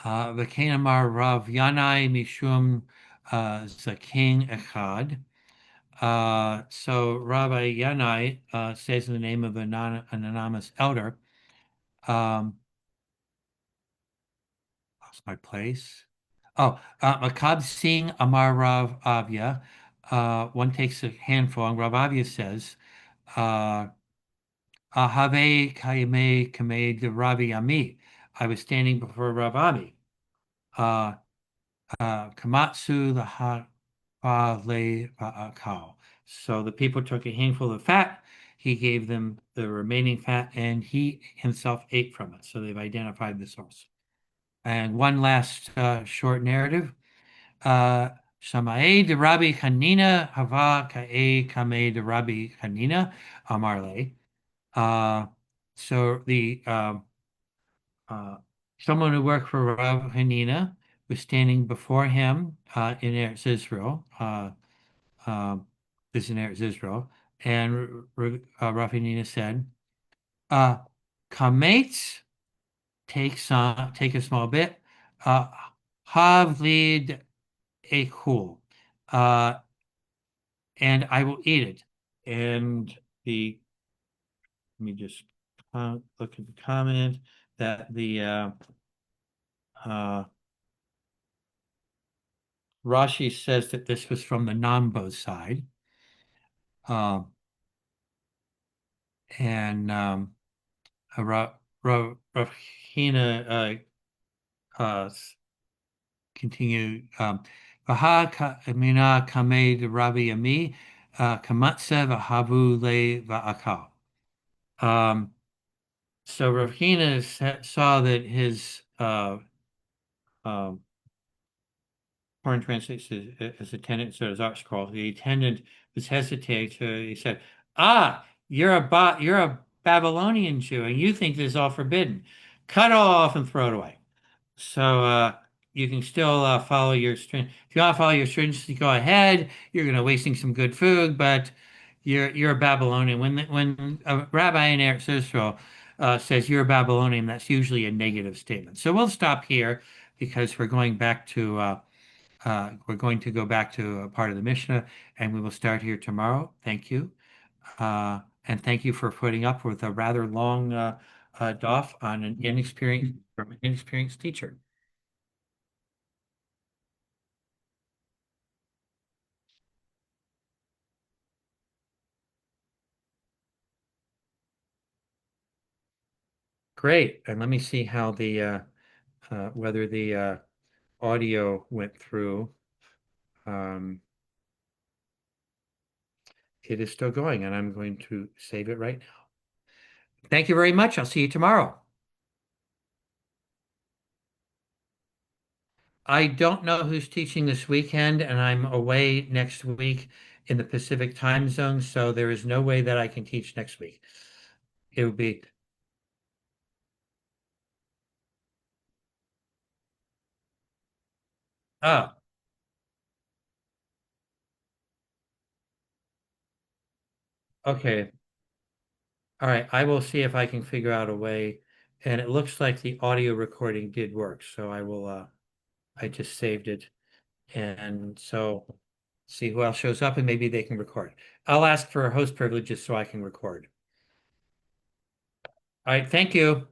V'kein amar Rav Yanai Mishum Zaken Echad. So Rabbi Yanai says in the name of an anonymous elder, lost my place. Oh, Makab Singh Amar Rav Avya. One takes a handful, and Rav Avya says, Ahave Kayame Kame de Ravi Ami. I was standing before Rav Ami. Uh, Kamatsu the le cow. So the people took a handful of fat. He gave them the remaining fat, and he himself ate from it. So they've identified the source. And one last short narrative. Uh, Shamae de Rabbi Hanina Hava Ka'e Kame de Rabbi Hanina Amarle. Uh, so the someone who worked for Rav Hanina was standing before him in Eretz Israel. This is in Eretz Israel, and Rav Hanina said, uh, "Kametz, take a small bit. Have lead a cool, uh, and I will eat it." And the let me just look at the comment that the uh, Rashi says that this was from the Nambo side. Um, and Ra, Ra, Rahina continue. Vaha Mina Kamed Rabbi Ami Kamatse Vahavu Le Va'akal. Um, so Ravina saw that his um, foreign translation as attendant, so his art scroll. The attendant was hesitating. So he said, "Ah, you're a Babylonian Jew, and you think this is all forbidden. Cut it all off and throw it away." So you can still follow your string. If you want to follow your strings, go ahead. You're going to wasting some good food, but you're a Babylonian. When a rabbi in Eretz Israel says you're a Babylonian, that's usually a negative statement. So we'll stop here because we're going to go back to a part of the Mishnah, and we will start here tomorrow. Thank you. And thank you for putting up with a rather long daf on an inexperienced teacher. Great. And let me see how whether the audio went through. Um, it is still going, and I'm going to save it right now. Thank you very much. I'll see you tomorrow. I don't know who's teaching this weekend, and I'm away next week in the Pacific time zone, so there is no way that I can teach next week. It would be, oh, okay. All right. I will see if I can figure out a way. And it looks like the audio recording did work, so I just saved it. And so see who else shows up and maybe they can record. I'll ask for host privileges so I can record. All right. Thank you.